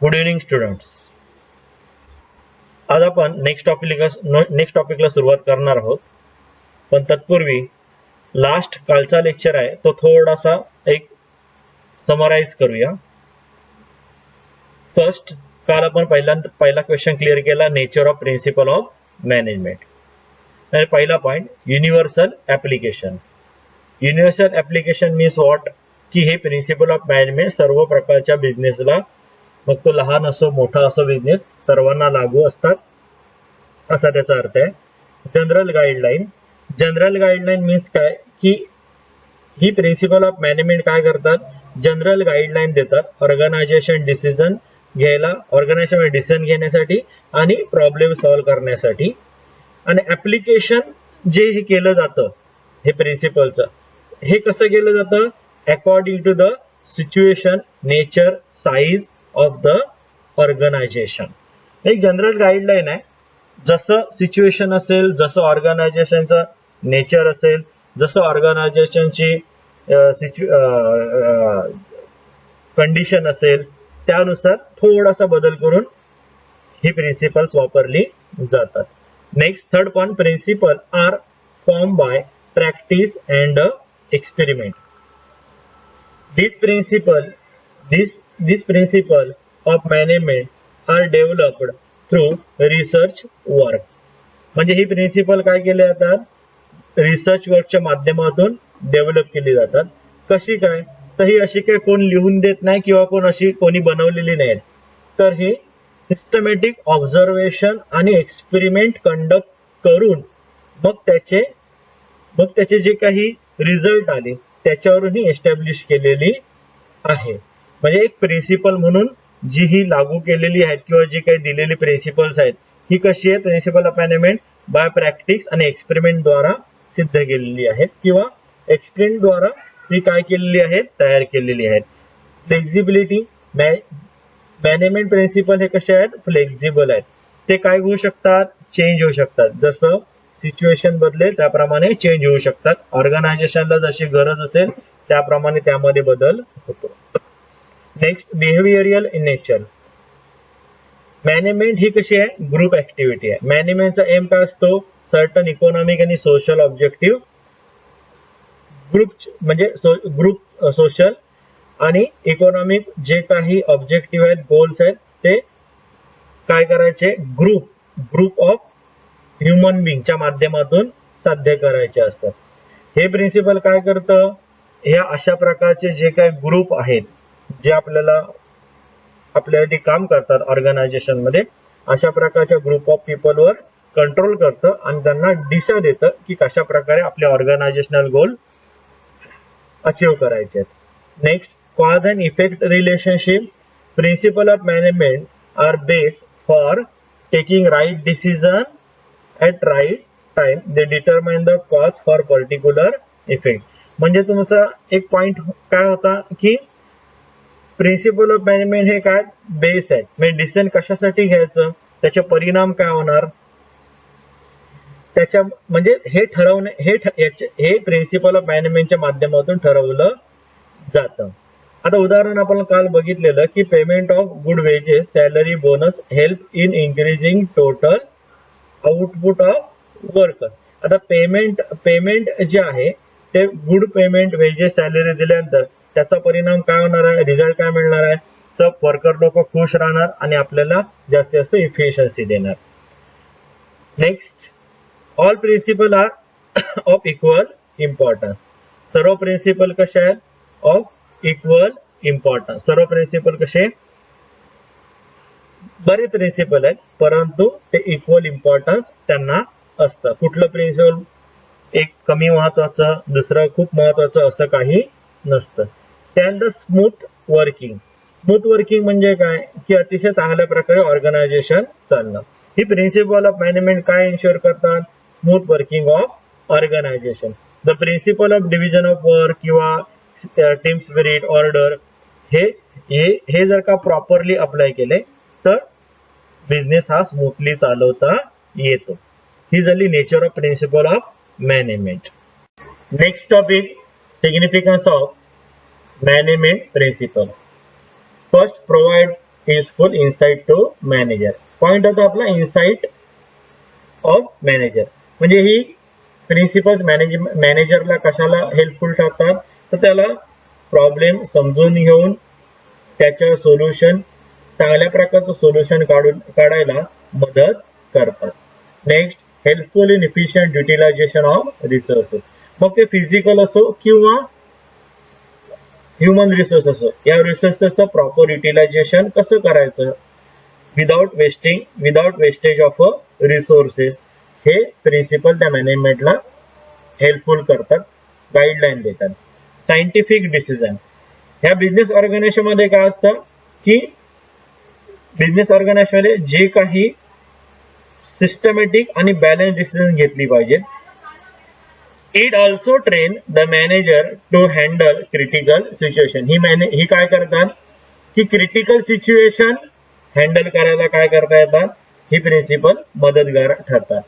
Good evening students. आज आपण next टॉपिकला सुरुवात करणार आहोत. पण तत्पूर्वी लास्ट कालचा लेक्चर आहे तो थोडासा एक समराइज करूया. फर्स्ट, काल आपण पहिला क्वेश्चन क्लिअर केला, nature of principle of management. आणि पहिला point, universal application. Universal application means what, की हे प्रिन्सिपल ऑफ मॅनेजमेंट सर्व प्रकारच्या बिझनेसला, मग तो लहान असो मोठा असो बिझनेस, सर्वांना लागू असतात असा त्याचा अर्थ आहे. General guideline. General guideline means काय, की ही प्रिन्सिपल ऑफ मॅनेजमेंट काय करतात, जनरल गाईडलाईन देतात ऑर्गनायझेशन डिसिजन घेण्यासाठी आणि प्रॉब्लेम सॉल्व्ह करण्यासाठी. आणि ऍप्लिकेशन जे हे केलं जातं हे प्रिन्सिपलचं, हे कसं केलं जातं, according to the situation, nature, size of the organization. एक जनरल गाईडलाईन आहे. जसं सिच्युएशन असेल, जसं ऑर्गनायझेशनचं नेचर असेल, जसं ऑर्गनायझेशनची कंडिशन असेल, त्यानुसार थोडासा बदल करून ही प्रिन्सिपल्स वापरली जातात. Next, third point, principle are form by practice and experiment. These principle of management are developed through research work. म्हणजे ही प्रिन्सिपल काय केले जातात, रिसर्च वर्कच्या माध्यमातून डेव्हलप केली जातात. कशी काय, तर ही अशी काय कोण लिहून देत नाही किंवा कोणी बनवलेली नाही, तर हे सिस्टमॅटिक ऑब्झर्वेशन आणि एक्सपेरिमेंट कंडक्ट करून मग त्याचे जे काही रिझल्ट आले त्याच्यावरून ही एस्टॅब्लिश केलेली आहे. म्हणजे एक प्रिन्सिपल म्हणून जी ही लागू केलेली आहेत किंवा जी काही दिलेली प्रिन्सिपल्स आहेत, ही कशी आहे, principle of management by practice आणि एक्सपेरिमेंट द्वारा सिद्ध केलेली आहेत किंवा एक्सपेरिमेंट द्वारा ती काय केलेली आहेत, तयार केलेली आहेत. फ्लेक्झिबिलिटी. मॅनेजमेंट प्रिन्सिपल हे कसे आहेत, फ्लेक्झिबल आहेत. ते काय होऊ शकतात, चेंज होऊ शकतात. जसं सिच्युएशन बदलेल त्याप्रमाणे चेंज होऊ शकतात. ऑर्गनायझेशनला जशी गरज असेल त्याप्रमाणे त्यामध्ये बदल होतो. Next, behavioural in nature. Management ही कशी आहे, ग्रुप ऍक्टिव्हिटी आहे. मॅनेजमेंटचा एम काय असतो, सर्टन इकॉनॉमिक आणि सोशल ऑब्जेक्टिव्ह. ग्रुप सोशल आणि इकॉनॉमिक जे काही ऑब्जेक्टिव्ह आहेत, गोल्स आहेत, ते काय करायचे, ग्रुप ऑफ ह्युमन बिंगच्या माध्यमातून साध्य करायचे असतात. हे प्रिन्सिपल काय करतं, ह्या अशा प्रकारचे जे काही ग्रुप आहेत जे आपल्यासाठी काम करतात ऑर्गनायझेशन मध्ये, अशा प्रकारच्या ग्रुप ऑफ पीपलवर कंट्रोल करतं आणि त्यांना दिशा देतं की कशा प्रकारे आपले ऑर्गनायझेशनल गोल अचीव करायचे आहेत. Next, cause and effect relationship. Principle of management are based for taking right decision at right time. They determine the cause for particular effect. म्हणजे तुमचा एक पॉइंट काय होता, की प्रिन्सिपल ऑफ मॅनेजमेंट हे काय बेस आहे, म्हणजे डिसिजन कशासाठी घ्यायचं, त्याचे परिणाम काय होणार, त्याच्या म्हणजे हे ठरवणे, हे प्रिन्सिपल ऑफ मॅनेजमेंटच्या माध्यमातून ठरवलं जातं. आता उदाहरण आपण काल बघितलेलं की payment of good wedges, salary, bonus help in increasing total output of worker. आता पेमेंट जे आहे ते गुड पेमेंट, वेजेस, सॅलरी दिल्यानंतर त्याचा परिणाम काय होणार आहे, रिझल्ट काय मिळणार आहे, तर वर्कर लोक खुश राहणार आणि आपल्याला जास्तीत जास्त इफिशियन्सी देणार. Next, all principle are of equal importance. सर्व प्रिन्सिपल कसे आहेत, ऑफ इक्वल इम्पॉर्टन्स. सर्व प्रिन्सिपल कसे, बरेच प्रिन्सिपल आहेत परंतु ते इक्वल इम्पॉर्टन्स त्यांना असतं. कुठलं प्रिन्सिपल एक कमी महत्वाचं, दुसरं खूप महत्वाचं असं काही नसतं. त्यानंतर स्मूथ वर्किंग. स्मूथ वर्किंग म्हणजे काय, की अतिशय चांगल्या प्रकारे ऑर्गनायझेशन चालणं. ही प्रिन्सिपल ऑफ मॅनेजमेंट काय इन्शुअर करतात, smooth working of organisation. The principle of division of work किंवा टीम स्पिरिट, ऑर्डर, हे जर का प्रॉपरली अप्लाय केले तर बिझनेस हा स्मूथली चालवता येतो. ही झाली nature of principle of management. Next topic, significance of management principle. First, provide useful insight to manager. Point होता आपला इन्साइट ऑफ मॅनेजर. म्हणजे ही प्रिन्सिपल्स मॅनेजरला कशाला हेल्पफुल ठरतात, तर त्याला प्रॉब्लेम समजून घेऊन त्याच्या सोल्युशन, चांगल्या प्रकारचं सोल्युशन काढायला मदत करतात. Next, helpful in efficient utilisation of resources. मग ते फिजिकल असो किंवा ह्युमन रिसोर्स असो, या रिसोर्सेसचं प्रॉपर युटिलायझेशन कसं करायचं विदाउट वेस्टेज ऑफ रिसोर्सेस, हे प्रिन्सिपल त्या मॅनेजमेंटला हेल्पफुल करतात, गाईडलाईन देतात. Scientific decision. ह्या बिझनेस ऑर्गनायझेशन मध्ये काय असतं की बिझनेस ऑर्गनायझेशन मध्ये जे काही सिस्टमॅटिक आणि बॅलन्स डिसिजन घेतली पाहिजे. It also train the manager to handle critical situation. ही काय करतात की क्रिटिकल सिच्युएशन हँडल करायला काय करता येतात, ही प्रिन्सिपल मदतगार ठरतात.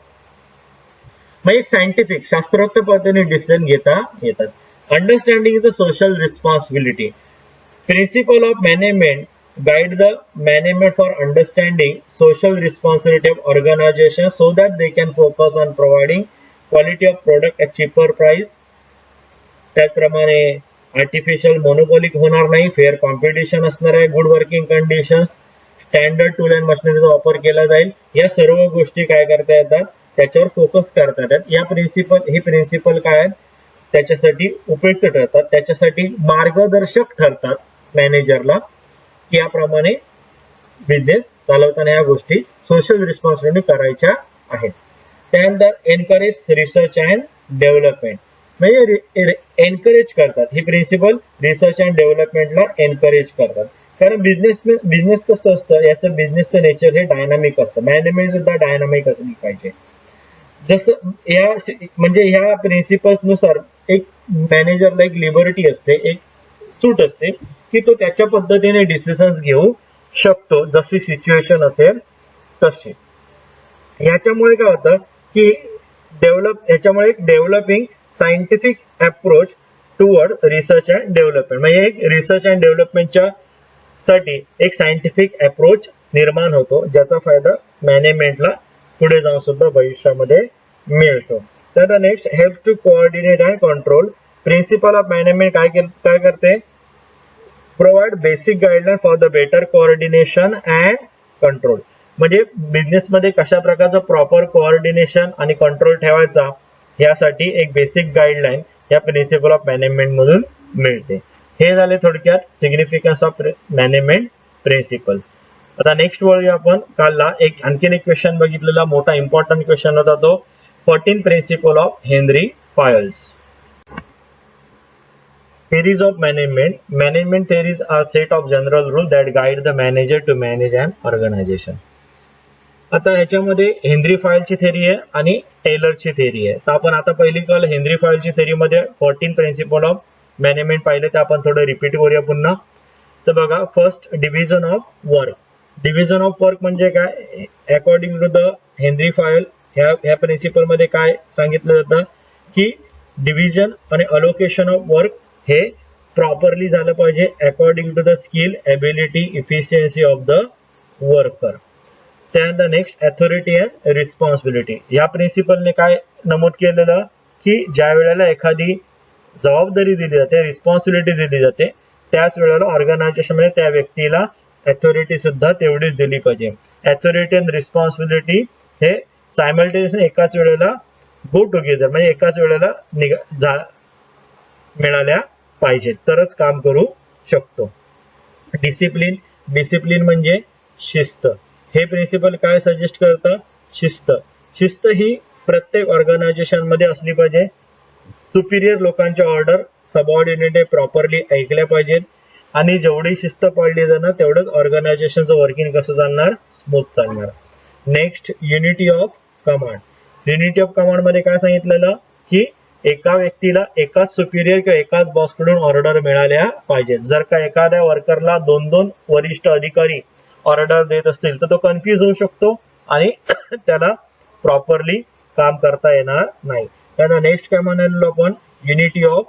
मग एक सायंटिफिक शास्त्रोक्त पद्धतीने डिसिजन घेता येतात. Understanding the social responsibility. Principle of management guide the management for understanding social responsibility of organization so that they can focus on providing quality of product at cheaper price. त्याचप्रमाणे artificial monopolic होणार नाही, fair competition असणार आहे, good working conditions, standard tool and मशिनरीचा वापर केला जाईल. या सर्व गोष्टी काय करता येतात, त्याच्यावर फोकस करता येतात. ही प्रिन्सिपल काय आहेत, त्याच्यासाठी उपयुक्त ठरतात, त्याच्यासाठी मार्गदर्शक ठरतात मॅनेजरला, की याप्रमाणे बिझनेस चालवताना या गोष्टी सोशल रिस्पॉन्सिबिलिटी करायच्या आहेत. त्यानंतर एनकरेज रिसर्च अँड डेव्हलपमेंट. म्हणजे एनकरेज करतात, ही प्रिन्सिपल रिसर्च अँड डेव्हलपमेंटला एनकरेज करतात. कारण बिझनेस कसं असतं, याचं बिझनेसचं नेचर हे डायनामिक असतं. मॅनेजमेंट सुद्धा डायनामिक असली पाहिजे. जसं म्हणजे ह्या प्रिन्सिपल्स नुसार एक मॅनेजरला एक लिबर्टी असते, एक सूट असते की तो त्याच्या पद्धतीने डिसिजन्स घेऊ शकतो, जशी सिच्युएशन असेल तशी. याच्यामुळे काय होतं की याच्यामुळे एक developing scientific approach toward research and development. म्हणजे एक रिसर्च अँड डेव्हलपमेंटच्या साठी एक सायंटिफिक अप्रोच निर्माण होतो, ज्याचा फायदा मॅनेजमेंटला पुढे जाऊन सुद्धा भविष्यामध्ये मिळतो. त्यानंतर next, help to coordinate and control. Principle of management काय करते, provide basic guideline for the better coordination and control. म्हणजे बिझनेसमध्ये कशा प्रकारचं प्रॉपर कोऑर्डिनेशन आणि कंट्रोल ठेवायचा, यासाठी एक बेसिक गाईडलाईन या प्रिन्सिपल ऑफ मॅनेजमेंट मधून मिळते. हे झाले थोडक्यात सिग्निफिकन्स ऑफ मॅनेजमेंट प्रिन्सिपल. आता नेक्स्ट वळूया आपण. कालला आणखीन एक क्वेश्चन बघितलेला, मोठा इम्पॉर्टंट क्वेश्चन होता तो 14 principle of Henry Fayol's. Theories of management. Management theories are set of general rules that guide the manager to manage an organization. आता ह्याच्यामध्ये हेनरी फायलची थेरी आहे आणि टेलरची थेरी आहे. तर आपण आता पहिली कल हेनरी फायलची थेरीमध्ये 14 प्रिन्सिपल ऑफ मॅनेजमेंट पाहिले, ते आपण थोडं रिपीट करूया पुन्हा. तर बघा, first division of work. Division of work म्हणजे काय, according to the Henry Fayol ह्या प्रिन्सिपल मध्ये काय सांगितलं जातं की डिव्हिजन आणि अलोकेशन ऑफ वर्क हे प्रॉपरली झालं पाहिजे according to the skill, ability, efficiency of the worker. त्यानंतर नेक्स्ट, अथॉरिटी अँड रिस्पॉन्सिबिलिटी. या प्रिन्सिपलने काय नमूद केलेलं की ज्या वेळेला एखादी जबाबदारी दिली जाते, रिस्पॉन्सिबिलिटी दिली जाते, त्याच वेळेला ऑर्गनायझेशन मध्ये त्या व्यक्तीला अथॉरिटी सुद्धा तेवढीच दिली पाहिजे. अथॉरिटी अँड रिस्पॉन्सिबिलिटी हे सायमल्टेनियसली एकाच वेळेला गो टुगेदर, म्हणजे एकाच वेळेला मिळाल्या पाहिजेत, तरच काम करू शकतो. डिसिप्लिन म्हणजे शिस्त. हे प्रिन्सिपल काय सजेस्ट करतं, शिस्त ही प्रत्येक ऑर्गनायझेशन मध्ये असली पाहिजे. सुपिरियर लोकांच्या ऑर्डर सबऑर्डिनेट प्रॉपरली ऐकल्या पाहिजेत, आणि जेवढी शिस्त पाळली जाणार तेवढंच ऑर्गनायझेशनचं वर्किंग कसं चालणार, स्मूथ चालणार. Next, unity of command. Unity of command मध्ये काय सांगितलेलं की एका व्यक्तीला एकाच सुपिरियर किंवा एकाच बॉस कडून ऑर्डर मिळाल्या पाहिजेत. जर का एखाद्या वर्करला 2 वरिष्ठ अधिकारी ऑर्डर देत असतील तर तो कन्फ्युज होऊ शकतो आणि त्याला प्रॉपरली काम करता येणार नाही. त्यानंतर नेक्स्ट काय म्हणालो आपण, unity of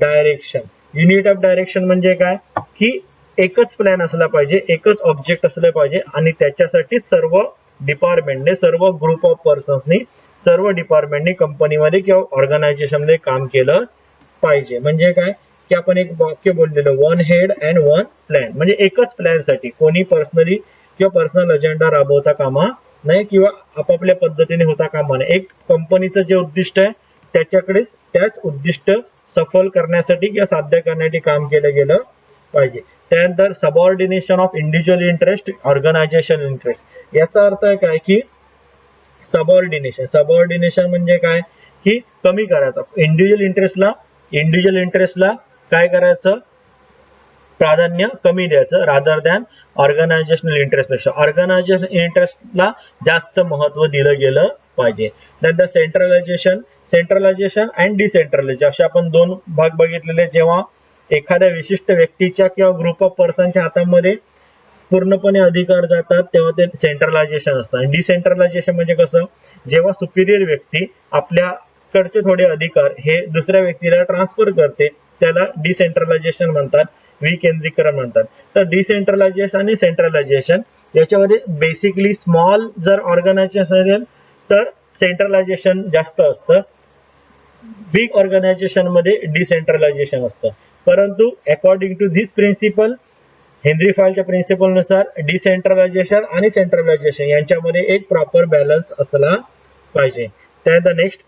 direction. Unity of direction म्हणजे काय की एकच प्लॅन असला पाहिजे, एकच ऑब्जेक्ट असलं पाहिजे आणि त्याच्यासाठी सर्व डिपार्टमेंटने, सर्व ग्रुप ऑफ पर्सन्सनी, सर्व डिपार्टमेंटनी कंपनीमध्ये किंवा ऑर्गनायझेशनमध्ये काम केलं पाहिजे. म्हणजे काय की आपण एक वाक्य बोललेलं, one head and one plan, म्हणजे एकच प्लॅन साठी कोणी पर्सनली किंवा पर्सनल अजेंडा राबवता कामा नाही किंवा आपापल्या पद्धतीने होता कामा नये. एक कंपनीचं जे उद्दिष्ट आहे त्याच्याकडेच त्याच उद्दिष्ट सफल करण्यासाठी किंवा साध्य करण्यासाठी काम केलं गेलं पाहिजे. त्यानंतर subordination of individual interest organisation interest. याचा अर्थ काय की सबऑर्डिनेशन म्हणजे काय की कमी करायचं, इंडिव्हिज्युअल इंटरेस्टला काय करायचं, प्राधान्य कमी द्यायचं, रादर दॅन ऑर्गनायझेशनल इंटरेस्ट पेक्षा ऑर्गनायझेशन इंटरेस्टला जास्त महत्व दिलं गेलं पाहिजे. नंतर सेंट्रलायझेशन अँड डिसेंट्रलायझेशन असे आपण दोन भाग बघितलेले. जेव्हा एखाद्या विशिष्ट व्यक्तीच्या किंवा ग्रुप ऑफ पर्सनच्या हातामध्ये पूर्णपणे अधिकार जातात तेव्हा ते सेंट्रलायझेशन असतं. आणि डिसेंट्रलायझेशन म्हणजे कसं, जेव्हा सुपिरियर व्यक्ती आपल्याकडचे थोडे अधिकार हे दुसऱ्या व्यक्तीला ट्रान्सफर करते त्याला डिसेंट्रलायझेशन म्हणतात, विकेंद्रीकरण म्हणतात. तर डिसेंट्रलायझेशन आणि सेंट्रलायझेशन याच्यामध्ये बेसिकली स्मॉल जर ऑर्गनायझेशन असेल तर सेंट्रलायझेशन जास्त असतं, बिग ऑर्गनायझेशन मध्ये डिसेंट्रलायझेशन असतं. परंतु according to this principle, Henri फायलच्या प्रिन्सिपल नुसार डिसेंट्रलायझेशन आणि सेंट्रलायझेशन यांच्यामध्ये एक प्रॉपर बॅलन्स असला पाहिजे. त्यानंतर नेक्स्ट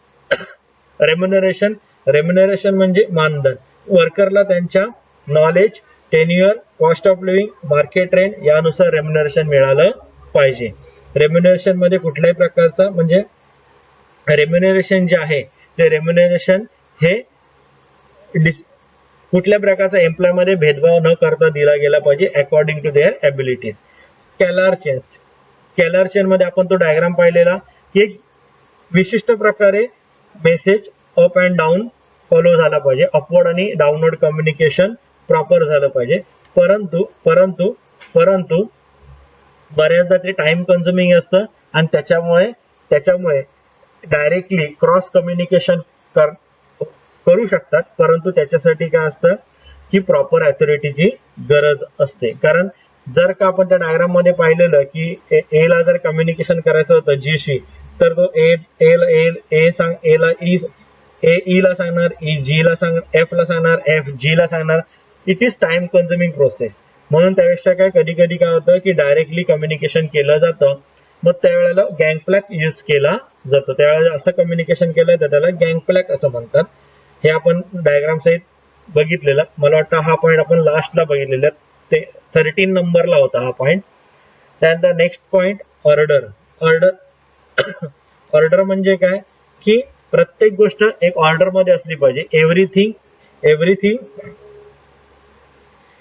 रेम्युनरेशन म्हणजे मानधन. वर्करला त्यांच्या knowledge, tenure, cost of living, market rent यानुसार रेम्युनरेशन मिळालं पाहिजे. रेम्युनरेशन मध्ये कुठल्याही प्रकारचा म्हणजे रेम्युनरेशन जे आहे ते रेम्युनरेशन हे कुठल्या प्रकारचा एम्प्लॉय मध्ये भेदभाव न करता दिला गेला पाहिजे according to their abilities. Scalar chain मध्ये आपण तो डायग्राम पाहिलेला की एक विशिष्ट प्रकारे message up and down follow झाला पाहिजे, अपवर्ड आणि डाऊनवर्ड कम्युनिकेशन प्रॉपर झालं पाहिजे. परंतु बऱ्याचदा ते टाइम कन्झ्युमिंग असतं आणि त्याच्यामुळे डायरेक्टली क्रॉस कम्युनिकेशन करू शकतात. परंतु त्याच्यासाठी काय असतं की प्रॉपर अथॉरिटीची गरज असते. कारण जर का आपण त्या डायग्राम मध्ये पाहिलेलं की ए ला जर कम्युनिकेशन करायचं होतं जी शी, तर तो ई ला सांगणार, जी ला सांगणार, एफ ला सांगणार, एफ जी ला सांगणार. It is time consuming process. म्हणून त्यापेक्षा काय कधी कधी काय होतं की डायरेक्टली कम्युनिकेशन केलं जातं, मग त्यावेळेला गँगप्लॅक यूज केला जातो. त्यावेळेला असं कम्युनिकेशन केलं तर त्याला गँगप्लॅक असं म्हणतात. हे आपण डायग्राम सहित बघितलेलं. मला वाटतं हा पॉईंट आपण लास्टला बघितलेला, ते 13 नंबरला होता हा पॉईंट. त्यानंतर नेक्स्ट पॉईंट ऑर्डर म्हणजे काय की प्रत्येक गोष्ट एक ऑर्डर मध्ये असली पाहिजे. Everything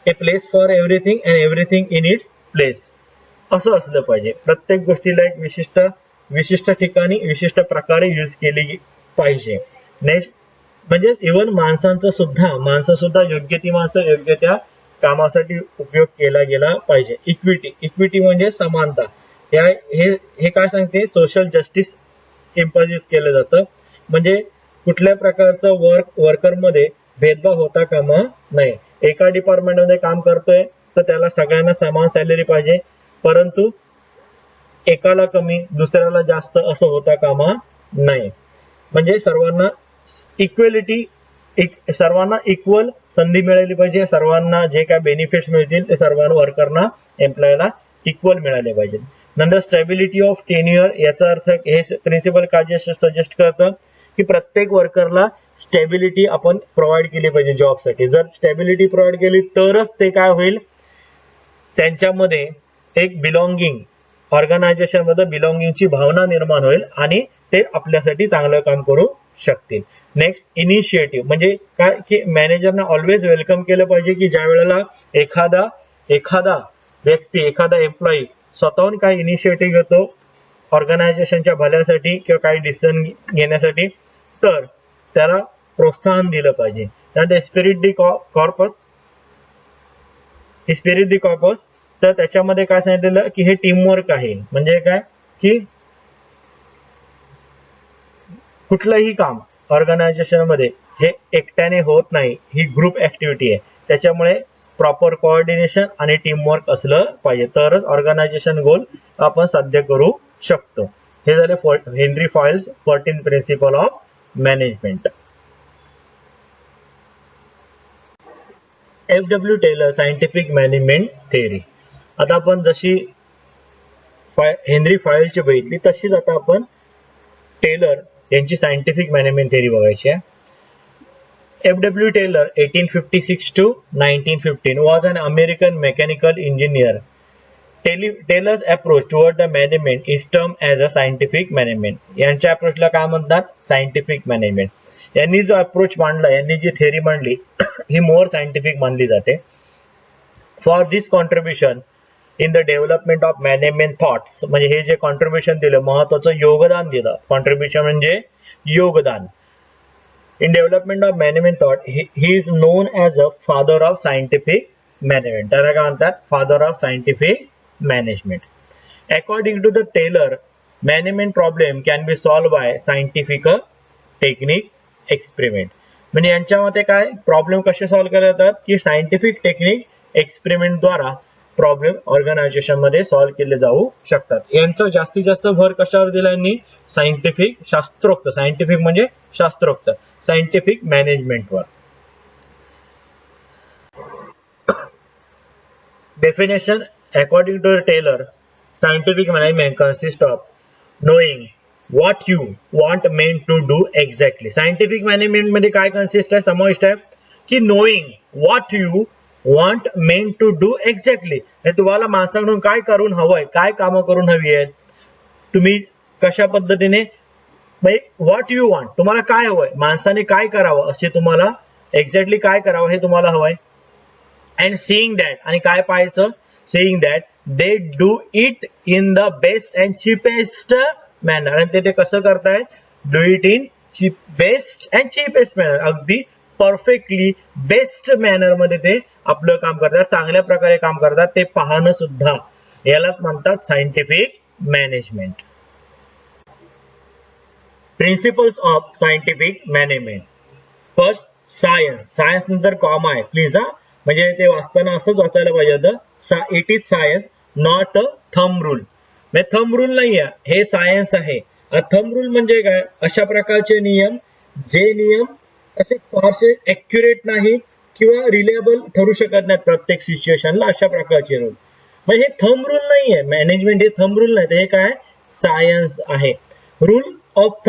a place for everything and everything in its place असं असलं पाहिजे. प्रत्येक गोष्टीला एक विशिष्ट ठिकाणी विशिष्ट प्रकारे यूज केली पाहिजे. नेक्स्ट म्हणजे इव्हन माणसं सुद्धा योग्य त्या कामासाठी उपयोग केला गेला पाहिजे. इक्विटी म्हणजे समानता. हे काय सांगते, सोशल जस्टिस इम्पोज केलं जातं. म्हणजे कुठल्या प्रकारचं वर्करमध्ये भेदभाव होता कामा नाही. एका डिपार्टमेंटमध्ये काम करतोय तर त्याला सगळ्यांना समान सॅलरी पाहिजे, परंतु एकाला कमी दुसऱ्याला जास्त असं होता कामा नाही. म्हणजे सर्वांना इक्वल संधी मिळाली पाहिजे. सर्वांना जे काय बेनिफिट्स मिळतील ते सर्वांना वर्करना, एम्प्लॉयला इक्वल मिळाले पाहिजे. नंतर स्टॅबिलिटी ऑफ टेन्युअर. याचा अर्थ हे प्रिन्सिपल काय सजेस्ट करतं की प्रत्येक वर्करला स्टॅबिलिटी आपण प्रोव्हाइड केली पाहिजे जॉबसाठी. जर स्टॅबिलिटी प्रोव्हाइड केली तरच ते काय होईल, त्यांच्यामध्ये एक ऑर्गनायझेशन मध्ये बिलॉंगिंगची भावना निर्माण होईल आणि ते आपल्यासाठी चांगलं काम करू शकतील. नेक्स्ट इनिशिएटिव्ह म्हणजे काय की मॅनेजरने ऑलवेज वेलकम केलं पाहिजे की ज्या वेळेला एखादा व्यक्ती, एखादा एम्प्लॉई स्वतःहून काही इनिशिएटिव्ह घेतो ऑर्गनायझेशनच्या भल्यासाठी किंवा काही डिसिजन घेण्यासाठी, तर त्याला प्रोत्साहन दिलं पाहिजे. त्यानंतर स्पिरिट दी कॉर्पस. तर त्याच्यामध्ये काय सांगितलेलं की हे टीमवर्क आहे. म्हणजे काय की कुठलंही काम ऑर्गनायझेशन मध्ये हे एकट्याने होत नाही, ही ग्रुप ऍक्टिव्हिटी आहे. त्याच्यामुळे प्रॉपर कोऑर्डिनेशन आणि टीमवर्क असलं पाहिजे, तरच ऑर्गनायझेशन गोल आपण साध्य करू शकतो. हे झाले Henri Fayol's 14 principle of management. F.W. Taylor scientific management theory. आता आपण जशी हेनरी फॉयलची बघितली तशीच आता आपण टेलर यांची सायंटिफिक मॅनेजमेंट थेअरी बघायची आहे. F.W. Taylor 1856 to 1915 was an American mechanical engineer. Taylor's approach toward the management is termed as a scientific management. यांच्या अप्रोचला काय म्हणतात? Scientific management. यांनी जो अप्रोच मांडला, यांनी जी थेअरी मांडली ही मोर सायंटिफिक मानली जाते. For this contribution in the development of management thoughts, म्हणजे हे जे कॉन्ट्रीब्युशन दिलं, महत्वाचं योगदान दिलं. कॉन्ट्रीब्युशन म्हणजे योगदान. In development of management thought, he is known as a father of scientific management. त्याला काय म्हणतात? Father of scientific management. According to the Taylor, management problem can be solved by scientific technique experiment. म्हणजे यांच्या मते काय problem कसे solve केले जातात की सायंटिफिक टेक्निक एक्सपेरिमेंट द्वारा प्रॉब्लेम ऑर्गनायझेशन मध्ये सॉल्व्ह केले जाऊ शकतात. यांचा जास्तीत जास्त भर कशावर दिला यांनी? सायंटिफिक, शास्त्रोक्त. सायंटिफिक म्हणजे शास्त्रोक्त, सायंटिफिक मॅनेजमेंटवर. Definition according to Taylor, scientific management consist of knowing what you want men to do exactly. Scientific management मध्ये काय कन्सिस्ट आहे, समाविष्ट आहे की knowing what you want men to do exactly. तुम्हाला माणसाकडून काय करून हवंय, काय कामं करून हवी आहेत, तुम्ही कशा पद्धतीने, व्हॉट यू वॉन्ट, तुम्हाला काय हवंय, माणसाने काय करावं, असे तुम्हाला एक्झॅक्टली काय करावं हे तुम्हाला हवंय. अँड सीइंग दॅट, आणि काय पाहायचं, seeing that they do it in the best and cheapest manner. आणि ते कसं करतायत? Do it in best and cheapest manner. अगदी परफेक्टली बेस्ट मॅनर मध्ये ते आपलं काम करतात, चांगल्या प्रकारे काम करतात, ते पाहणं सुद्धा यालाच म्हणतात scientific management. Principles of scientific management. First science. Science नंतर कॉमा आहे प्लीज हा, म्हणजे ते वाचताना असंच वाचायला पाहिजे होतं. It is science not a thumb rule. म्हणजे थंब रूल नाही आहे, हे सायन्स आहे. थंब रूल म्हणजे काय? अशा प्रकारचे नियम, जे नियम असे फारसे ऍक्युरेट नाही किंवा रिलेबल ठरू शकत नाहीत प्रत्येक सिच्युएशनला, अशा प्रकारचे रूल. म्हणजे हे थंब रूल नाही आहे. मॅनेजमेंट हे थंब रूल नाही, हे काय? सायन्स आहे. Rule of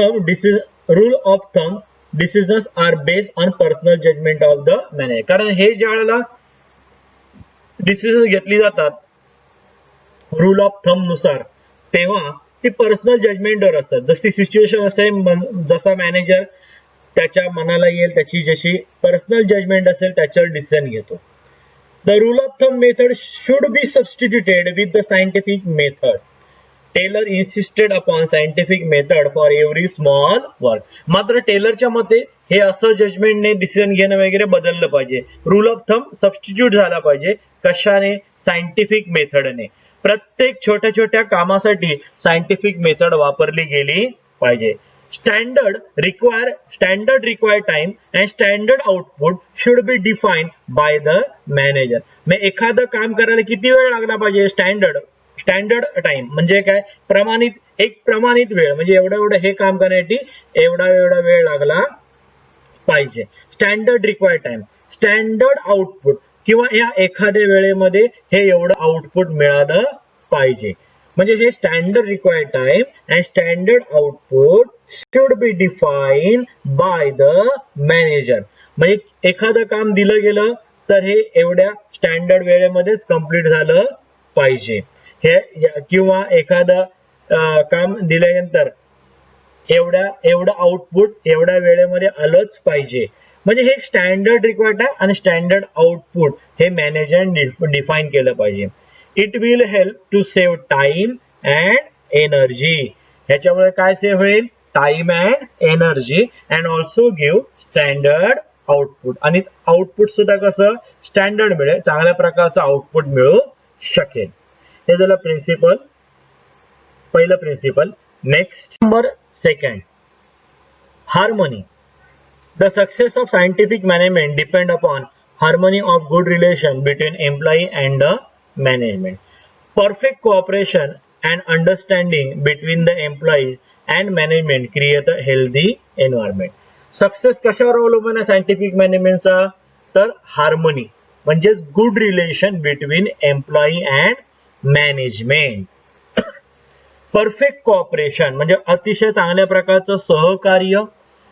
thumb decisions are based on personal judgement of the manager. कारण हे ज्या वेळेला डिसिजन घेतली जातात रूल ऑफ थंब नुसार, तेव्हा ती पर्सनल जजमेंटवर असतात. जशी सिच्युएशन असेल, जसा मॅनेजर त्याच्या मनाला येईल, त्याची जशी पर्सनल जजमेंट असेल त्याच्यावर डिसिजन घेतो. The rule of thumb method should be substituted with the scientific method. Taylor insisted upon scientific method for every small work. मात्र टेलरच्या मते हे असं जजमेंटने डिसिजन घेणं वगैरे बदललं पाहिजे. रूल ऑफ थंब सबस्टिट्यूट झाला पाहिजे. कशाने? सायंटिफिक मेथडने. प्रत्येक छोट्या छोट्या कामासाठी सायंटिफिक मेथड वापरली गेली पाहिजे. Standard required time and standard output should be defined by the manager. मग एखादं काम करायला किती वेळ लागला पाहिजे? स्टँडर्ड टाइम म्हणजे काय? प्रमाणित वेळ, म्हणजे एवढं हे काम करण्यासाठी एवढा वेळ लागला पाहिजे. Standard required time, standard output, किंवा या एखाद्या वेळेमध्ये हे एवढं आउटपुट मिळालं पाहिजे. म्हणजे हे standard required time and standard output should be define by the manager. म्हणजे एखादं काम दिलं गेलं तर हे एवढ्या स्टँडर्ड वेळेमध्येच कंप्लीट झालं पाहिजे. हे किंवा एखादं काम दिल्यानंतर एवढं आउटपुट एवढ्या वेळेमध्ये आलंच पाहिजे. म्हणजे हे स्टँडर्ड रिक्वायर्ड आहे आणि स्टँडर्ड आउटपुट हे मॅनेजर डिफाईन केलं पाहिजे. It will help to save time and energy. ह्याच्यामुळे काय सेव्ह होईल? Time and energy. And also give standard output. आणि आउटपुट सुद्धा कसं? स्टँडर्ड मिळेल, चांगल्या प्रकारचं आउटपुट मिळू शकेल. हे झालं प्रिन्सिपल, पहिलं principle. Next number second, harmony. The success of scientific management depend upon harmony of good relation between employee and the management. Perfect cooperation and understanding between the employees and management create a healthy environment. Success कशावर अवलंबून आहे scientific मॅनेजमेंटचा? तर harmony म्हणजेच good relation between employee and management. Perfect cooperation म्हणजे अतिशय चांगल्या प्रकारचं सहकार्य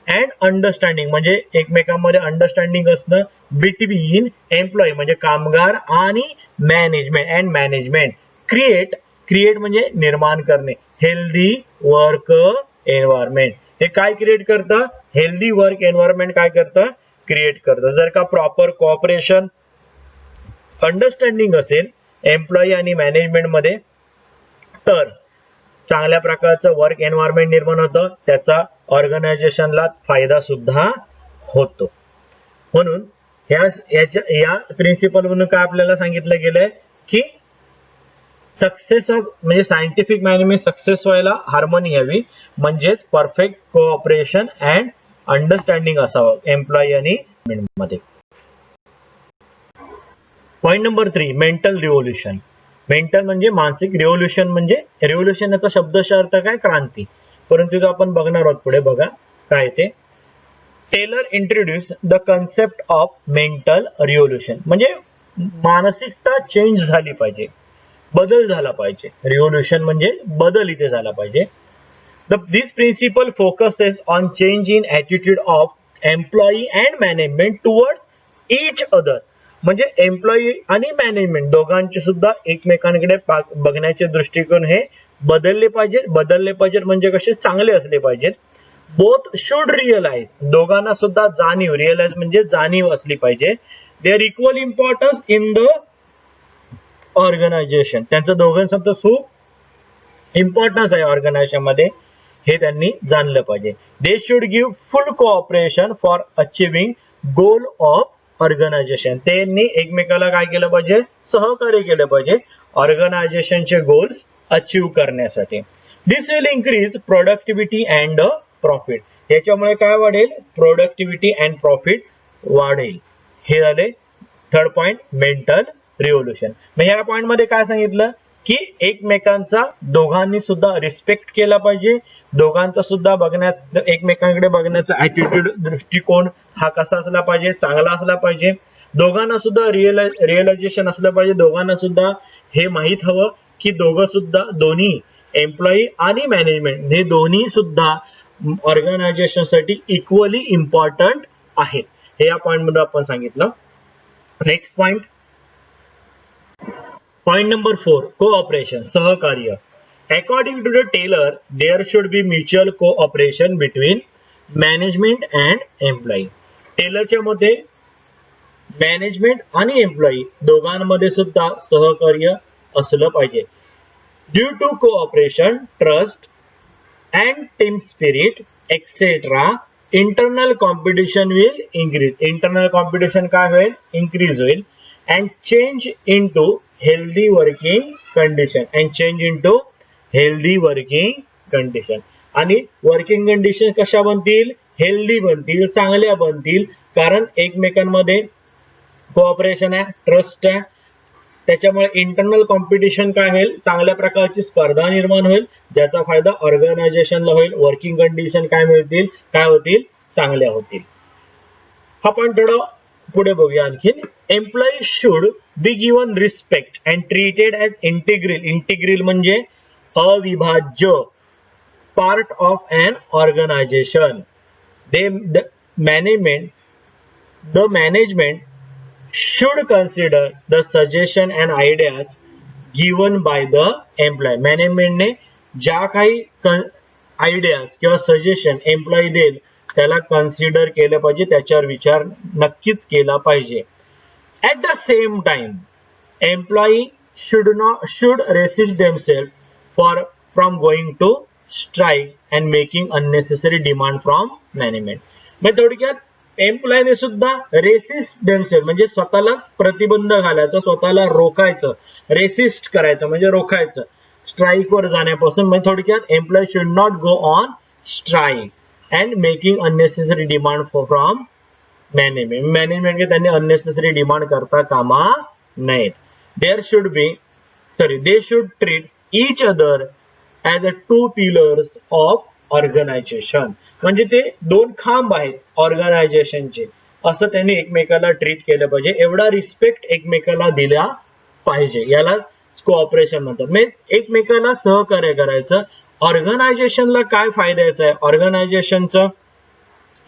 अँड अंडरस्टँडिंग म्हणजे एकमेकांमध्ये अंडरस्टँडिंग असणं बिटवीन एम्प्लॉई म्हणजे कामगार आणि मॅनेजमेंट अँड मॅनेजमेंट. क्रिएट म्हणजे निर्माण करणे. हेल्दी वर्क एन्व्हायरमेंट हे काय क्रिएट करतं? हेल्दी वर्क एन्व्हायरमेंट काय करतं? क्रिएट करतं. जर का प्रॉपर कोऑपरेशन अंडरस्टँडिंग असेल एम्प्लॉई आणि मॅनेजमेंट मध्ये तर चांगल्या प्रकारचं वर्क एन्व्हायरमेंट निर्माण होतं. त्याचा ऑर्गनायझेशनला फायदा सुद्धा होतो. म्हणून या प्रिन्सिपल म्हणून काय आपल्याला सांगितलं गेलंय की सक्सेस ऑफ म्हणजे सायंटिफिक मॅनेजमेंट सक्सेस व्हायला हार्मनी हवी म्हणजेच परफेक्ट कोऑपरेशन अँड अंडरस्टँडिंग असावं एम्प्लॉई आणि मॅनेजमेंट मध्ये. Point number 3 mental revolution. Mental म्हणजे मानसिक, रिव्होल्युशन म्हणजे रिव्होल्युशन याचा शब्दशः अर्थ काय? क्रांती. परंतु आपण बघणार आहोत पुढे बघा काय ते. Taylor introduce the concept of mental revolution म्हणजे मानसिकता चेंज झाली पाहिजे, बदल झाला पाहिजे. रिव्होल्युशन म्हणजे बदल इथे झाला पाहिजे. This principle focuses on change in attitude of employee and management towards each other म्हणजे एम्प्लॉई आणि मॅनेजमेंट दोघांचे सुद्धा एकमेकांकडे बघण्याचे दृष्टिकोन हे बदलले पाहिजेत म्हणजे कसे? चांगले असले पाहिजेत. बोथ शुड रिअलाइज दोघांना सुद्धा जाणीव, रिअलाइज म्हणजे जाणीव असली पाहिजे. There equal importance in the organisation त्यांचं दोघांचं खूप इम्पॉर्टन्स आहे ऑर्गनायझेशन मध्ये हे त्यांनी जाणलं पाहिजे. They should give full cooperation for achieving goal of organisation त्यांनी एकमेकाला काय केलं पाहिजे? सहकार्य केलं पाहिजे ऑर्गनायझेशनचे गोल्स अचीव्ह करण्यासाठी. This will increase productivity and profit याच्यामुळे काय वाढेल? प्रोडक्टिव्हिटी अँड प्रॉफिट वाढेल. हे झाले थर्ड पॉइंट मेंटल रिव्होल्युशन. मग ह्या पॉइंट मध्ये काय सांगितलं की एकमेकांचा दोघांनी सुद्धा रिस्पेक्ट केला पाहिजे. दोघांचा सुद्धा एकमेकांकडे बघण्याचा ॲटिट्यूड दृष्टिकोन हा कसा असला पाहिजे? चांगला असला पाहिजे. दोघांना सुद्धा रिअलायझेशन असलं पाहिजे. दोघांना सुद्धा हे माहीत हवं की दोन्ही एम्प्लॉई आणि मॅनेजमेंट हे दोन्ही सुद्धा ऑर्गनायझेशन साठी इक्वली इम्पॉर्टंट आहेत. हे या पॉइंट मध्ये आपण सांगितलं. नेक्स्ट पॉइंट नंबर 4 कोऑपरेशन सहकार्य. According to the Taylor, there should be mutual cooperation between management and employee. टेलरच्या मते मॅनेजमेंट आणि एम्प्लॉई दोघांमध्ये सुद्धा सहकार्य असलं पाहिजे. Due to cooperation, trust and team spirit etcetera internal competition will increase. Internal competition काय होईल? इन्क्रीज होईल. And change into healthy working condition आणि वर्किंग कंडिशन कशा बनतील? हेल्दी बनतील, चांगल्या बनतील. कारण एकमेकांमध्ये कोऑपरेशन आहे, ट्रस्ट आहे. त्याच्यामुळे इंटरनल कॉम्पिटिशन काय होईल? चांगल्या प्रकारची स्पर्धा निर्माण होईल ज्याचा फायदा ऑर्गनायझेशनला होईल. वर्किंग कंडिशन काय होतील? चांगल्या होतील. हा पण थोडं पुढे बघूया आणखीन. Employee should be given respect and treated as integral म्हणजे अविभाज्य part of an organisation. The management should consider the suggestion and ideas given by the employee. मॅनेजमेंटने ज्या काही आयडियाज किंवा सजेशन एम्प्लॉई देईल त्याला कन्सिडर केलं पाहिजे, त्याच्यावर विचार नक्कीच केला पाहिजे. At the same time employee should resist themselves from going to strike and making unnecessary demand from management. मग थोडक्यात एम्प्लॉयने सुद्धा रेसिस्ट देमसेल्फ म्हणजे स्वतःलाच प्रतिबंध घालायचा, स्वतःला रोखायचं. रेसिस्ट करायचं म्हणजे रोखायचं स्ट्राईक वर जाण्यापासून. म्हणजे थोडक्यात employee should not go on strike and making unnecessary demand from management त्यांनी अननेसेसरी डिमांड करता कामा नयेत. They should treat each other as a two pillars of organisation. म्हणजे ते दोन खांब आहेत ऑर्गनायझेशनचे, असं त्यांनी एकमेकाला ट्रीट केलं पाहिजे, एवढा रिस्पेक्ट एकमेकाला दिला पाहिजे. याला कोऑपरेशन म्हणतात. म्हणजे एकमेकाला सहकार्य करायचं. ऑर्गनायझेशनला काय फायद्याचं आहे, ऑर्गनायझेशनचं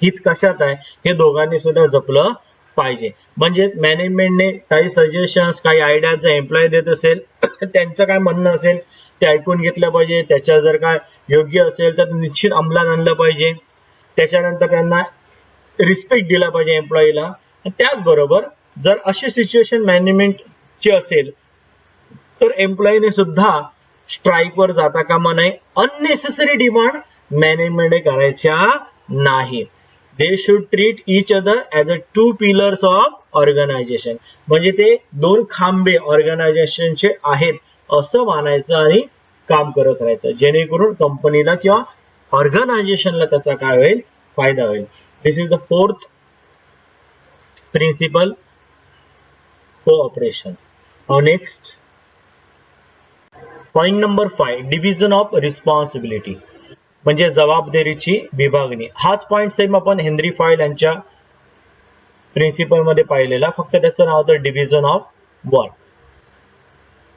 हित कशात आहे, हे दोघांनी सुद्धा जपलं पाहिजे. म्हणजे मॅनेजमेंटने काही सजेशन्स, काही आयडियाज एम्प्लॉय देत असेल, त्यांचं काय म्हणणं असेल ते ऐकून घेतलं पाहिजे. त्याच्या जर काय योग्य असेल तर निश्चित अंमलात आणलं पाहिजे. त्याच्यानंतर त्यांना रिस्पेक्ट दिला पाहिजे एम्प्लॉईला. त्याचबरोबर जर अशी सिच्युएशन मॅनेजमेंटची असेल तर एम्प्लॉईने सुद्धा स्ट्राईकवर जाता कामा नये. अननेसेसरी डिमांड मॅनेजमेंटने करायच्या नाही. They should treat each other as a two pillars of organisation. म्हणजे ते दोन खांबे ऑर्गनायझेशनचे आहेत असं मानायचं आणि काम करत राहायचं, जेणेकरून कंपनीला किंवा ऑर्गनायझेशनला त्याचा काय होईल, फायदा होईल. This is the fourth principle, cooperation. Next point number 5, division of responsibility, म्हणजे जबाबदारीची विभागणी. हाच पॉइंट सेम आपण हेनरी फॉयल यांच्या प्रिन्सिपल मध्ये पाहिलेला, फक्त त्याचं नाव होतं division of work.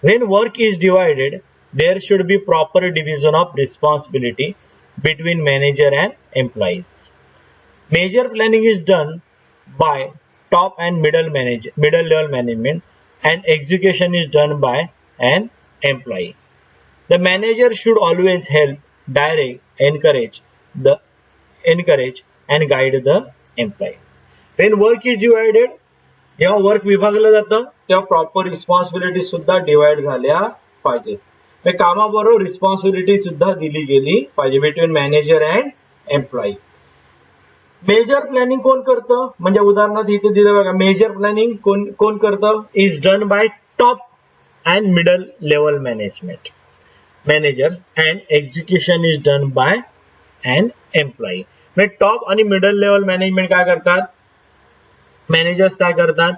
When work is divided, there should be proper division of responsibility between manager and employees. Major planning is done by top and middle level management, and execution is done by an employee. The manager should always help, direct, encourage and guide the employee. When work is divided, जेव्हा work विभागलं जातं तेव्हा proper responsibility सुद्धा divide झाल्या पाहिजेत. कामाबरोबर responsibility सुद्धा दिली गेली पाहिजे between manager and employee. Major planning कोण करतं, म्हणजे उदाहरणार्थ इथे दिलं बघा, मेजर प्लॅनिंग कोण करतं, is done bye top and middle level managers and execution is done bye and employee. म्हणजे टॉप आणि मिडल लेवल मॅनेजमेंट काय करतात, मॅनेजर्स काय करतात,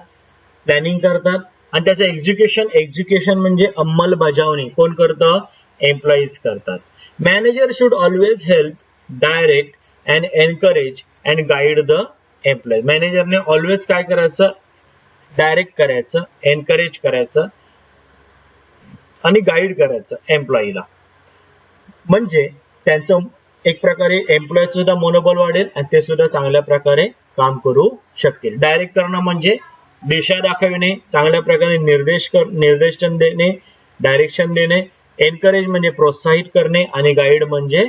प्लॅनिंग करतात, आणि त्याचं एक्झिक्युशन म्हणजे अंमलबजावणी कोण करतं, एम्प्लॉईज करतात. Manager should always help, direct and encourage and guide the employee. मॅनेजरने ऑलवेज काय करायचं, डायरेक्ट करायचं, एनकरेज करायचं आणि गाईड करायचं एम्प्लॉईला. म्हणजे त्यांचं एक प्रकारे एम्प्लॉई सुद्धा मनोबल वाढेल आणि ते सुद्धा चांगल्या प्रकारे काम करू शकतील. डायरेक्ट करणं म्हणजे दिशा दाखविणे, चांगल्या प्रकारे निर्देशन देणे, डायरेक्शन देणे. एनकरेज म्हणजे प्रोत्साहित करणे आणि गाईड म्हणजे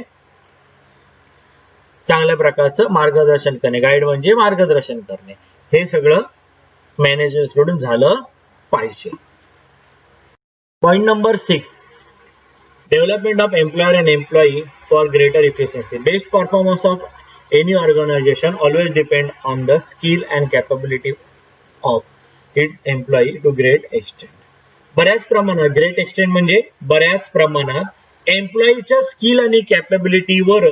चांगल्या प्रकारचं मार्गदर्शन करणे. गाईड म्हणजे मार्गदर्शन करणे. हे सगळं मॅनेजर्स कडून झालं पाहिजे. Point number 6, development of employer and employee for greater efficiency. Best performance of any organization always depend on the skill and capability of its employee to great extent. बऱ्याच प्रमाणात, ग्रेट एक्सटेंट म्हणजे बऱ्याच प्रमाणात एम्प्लॉईच्या skill आणि कॅपेबिलिटीवर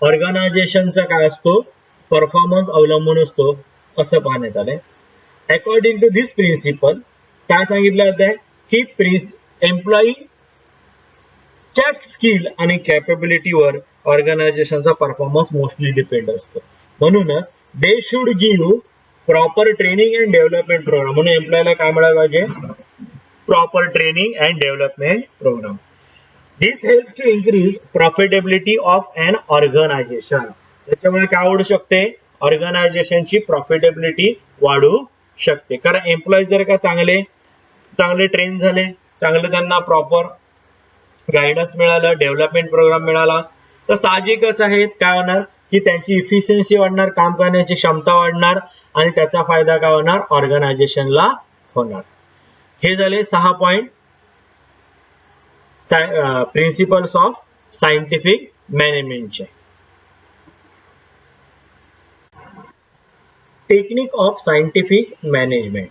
ऑर्गनायझेशनचा काय असतो, performance अवलंबून असतो असं पाहण्यात आलंय. अकॉर्डिंग टू दिस प्रिन्सिपल काय सांगितलं जात आहे की एम्प्लॉईच्या स्किल आणि कॅपेबिलिटीवर ऑर्गनायझेशनचा परफॉर्मन्स मोस्टली डिपेंड असतो. म्हणूनच they should give proper training and development programme. म्हणून एम्प्लॉयला काय मिळालं पाहिजे, proper training and development programme. This help to increase profitability of an organisation. त्याच्यामुळे काय वाढू शकते, ऑर्गनायझेशनची प्रॉफिटेबिलिटी वाढू शकते. कारण एम्प्लॉई जर का चांगले ट्रेन झाले, चांगले त्यांना प्रॉपर गायडन्स मिळालं, डेव्हलपमेंट प्रोग्राम मिळाला, तर साहजिकच आहे काय होणार की त्यांची इफिशियन्सी वाढणार, काम करण्याची क्षमता वाढणार आणि त्याचा फायदा काय होणार, ऑर्गनायझेशनला होणार. हे झाले 6 पॉइंट प्रिन्सिपल्स ऑफ सायंटिफिक मॅनेजमेंटचे. Technique of scientific management.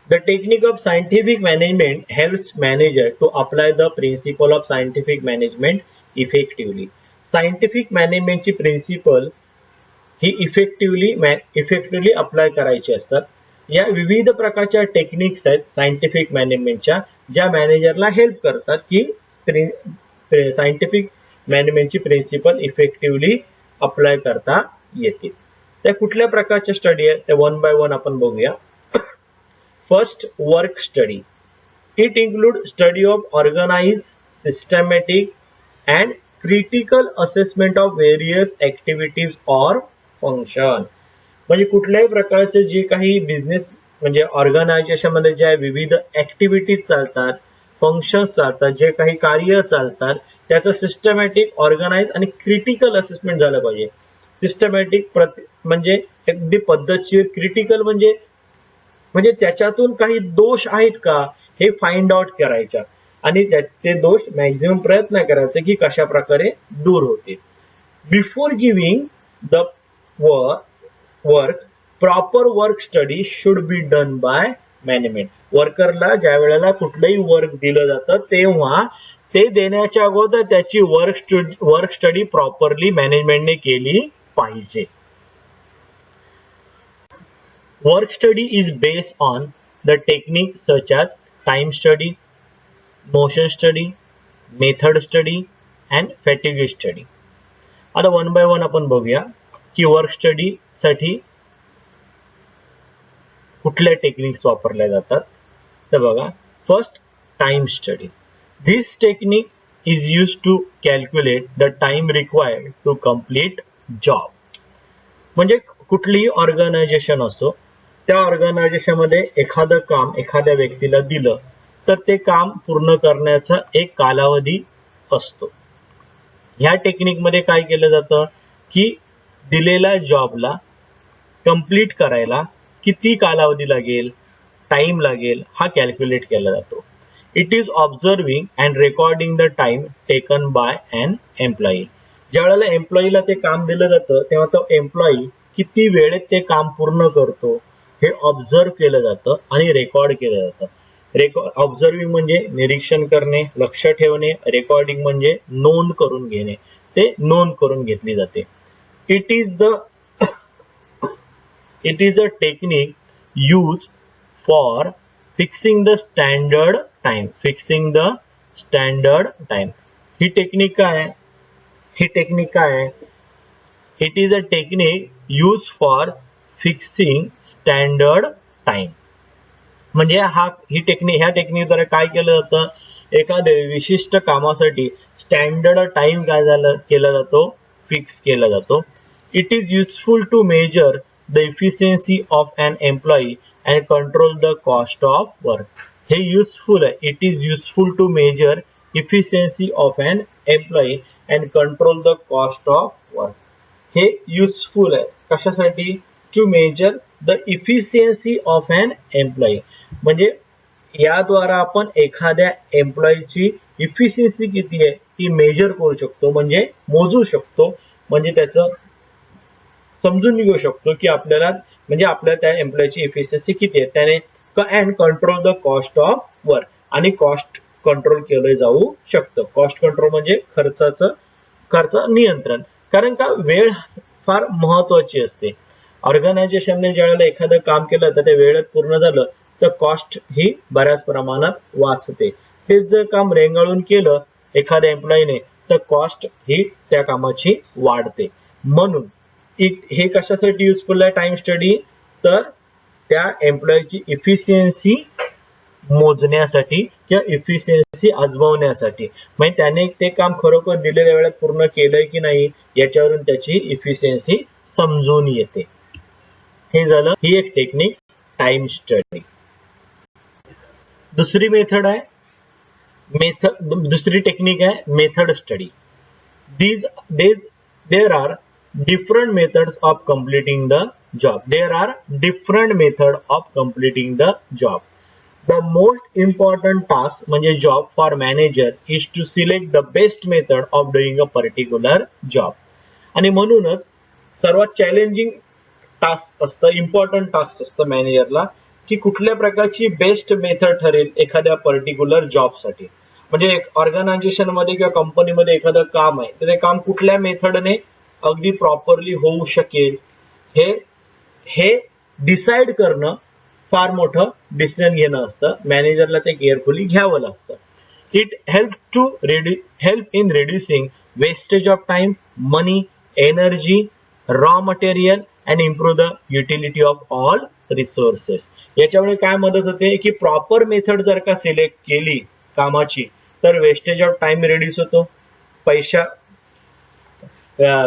The technique of scientific management helps manager to apply the principle of scientific management effectively. Scientific मॅनेजमेंटची प्रिन्सिपल ही इफेक्टिव्हली अप्लाय करायची असतात. या विविध प्रकारच्या टेक्निक्स आहेत सायंटिफिक मॅनेजमेंटच्या, ज्या मॅनेजरला हेल्प करतात की सायंटिफिक मॅनेजमेंटची प्रिन्सिपल इफेक्टिव्हली अप्लाय करता येते. त्या कुठल्या प्रकारच्या स्टडी आहे त्या वन बाय वन आपण बघूया. First, work study. It include study of organise, systematic and critical assessment of various activities or function. म्हणजे कुठल्याही प्रकारचे जे काही बिझनेस म्हणजे ऑर्गनायझेशन मध्ये ज्या विविध ऍक्टिव्हिटीज चालतात, फंक्शन्स चालतात, जे काही कार्य चालतात, त्याचं सिस्टमॅटिक, ऑर्गनाइज आणि क्रिटिकल असेसमेंट झालं पाहिजे. सिस्टमॅटिक म्हणजे अगदी पद्धतशीर, क्रिटिकल म्हणजे त्याच्यातून काही दोष आहेत का हे फाइंड आउट करायच्या आणि ते दोष मॅक्झिमम प्रयत्न करायचे की कशा प्रकारे दूर होतील. Before giving the work, proper work study should be done by management. वर्करला ज्या वेळेला कुठलंही वर्क दिलं जातं तेव्हा ते देण्याच्या अगोदर त्याची वर्क स्टडी प्रॉपरली मॅनेजमेंटने केली पाहिजे. Work study is based on the technique such as time study, motion study, method study and fatigue study. आता वन बाय वन आपण बघूया की वर्क स्टडी साठी कुठल्या टेक्निक्स वापरल्या जातात. तर बघा, first, time study. This technique is used to calculate the time required to complete job. म्हणजे कुठलीही ऑर्गनायझेशन असो, त्या ऑर्गनायझेशन मध्ये एखादं काम एखाद्या व्यक्तीला दिलं तर ते काम पूर्ण करण्याचा एक कालावधी असतो. ह्या टेक्निक मध्ये काय केलं जातं की दिलेल्या जॉबला कंप्लीट करायला किती कालावधी लागेल, टाइम लागेल, हा कॅल्क्युलेट केला जातो. It is observing and recording the time taken by an employee. ज्या वेळेला एम्प्लॉईला ते काम दिलं जातं तेव्हा तो एम्प्लॉई किती वेळेत ते काम पूर्ण करतो हे ऑब्झर्व केलं जातं आणि रेकॉर्ड केलं जातं. ऑब्झर्विंग म्हणजे निरीक्षण करणे, लक्ष ठेवणे. रेकॉर्डिंग म्हणजे नोंद करून घेणे, ते नोंद करून घेतली जाते. It is a technique used for fixing the standard time. He technique काय आहे? It is a technique used for fixing standard time. म्हणजे ह्या टेक्निकद्वारे काय केलं जातं, एखाद्या विशिष्ट कामासाठी स्टँडर्ड टाइम काय केला जातो, फिक्स केला जातो. It is useful to measure the efficiency of an employee and control the cost of work. हे युजफुल आहे. It is useful to measure efficiency of an employee and control the cost of work. हे useful आहे कशासाठी? To measure the efficiency of an employee. म्हणजे याद्वारा आपण एखाद्या एम्प्लॉईची efficiency किती आहे ती मेजर करू शकतो, म्हणजे मोजू शकतो, म्हणजे त्याचं समजून घेऊ शकतो की आपल्याला म्हणजे आपल्या त्या एम्प्लॉईची इफिशियन्सी किती आहे. त्याने and control the cost of work. आणि कॉस्ट कंट्रोल केलं जाऊ शकतं. कॉस्ट कंट्रोल म्हणजे खर्च नियंत्रण. कारण का वेळ फार महत्वाची असते. ऑर्गनायझेशनने ज्यावेळेला एखादं काम केलं तर ते वेळेत पूर्ण झालं तर कॉस्ट ही बऱ्याच प्रमाणात वाचते. तेच जर काम रेंगाळून केलं एखाद्या एम्प्लॉईने तर कॉस्ट ही त्या कामाची वाढते. म्हणून हे कशासाठी युजफुल आहे टाइम स्टडी? तर त्या एम्प्लॉईची इफिशियन्सी मोजण्यासाठी किंवा इफिशियन्सी आजमावण्यासाठी. म्हणजे त्याने ते काम खरोखर दिलेल्या वेळेत पूर्ण केलंय की नाही याच्यावरून त्याची इफिशियन्सी समजून येते. हे झालं, ही एक टेक्निक टाइम स्टडी. दुसरी टेक्निक आहे method study. There are different methods of completing the job. The most important task म्हणजे job for manager is to select the best method of doing a particular job. आणि म्हणूनच सर्वात challenging task असतं, important task असतं मॅनेजरला की कुठल्या प्रकारची बेस्ट मेथड ठरेल एखाद्या पर्टिक्युलर जॉबसाठी. म्हणजे ऑर्गनायझेशन मध्ये किंवा कंपनीमध्ये एखादं काम आहे तर ते काम कुठल्या मेथडने अगदी प्रॉपरली होऊ शकेल हे हे डिसाइड करणं फार मोठं डिसिजन घेणं असतं. मॅनेजरला ते केअरफुली घ्यावं लागतं. It help in reducing wastage of time, money, energy, raw material and improve the utility of all resources. याच्यामुळे काय मदत होते की प्रॉपर मेथड जर का सिलेक्ट केली कामाची तर वेस्टेज ऑफ टाइम रिड्यूस होतो, पैसा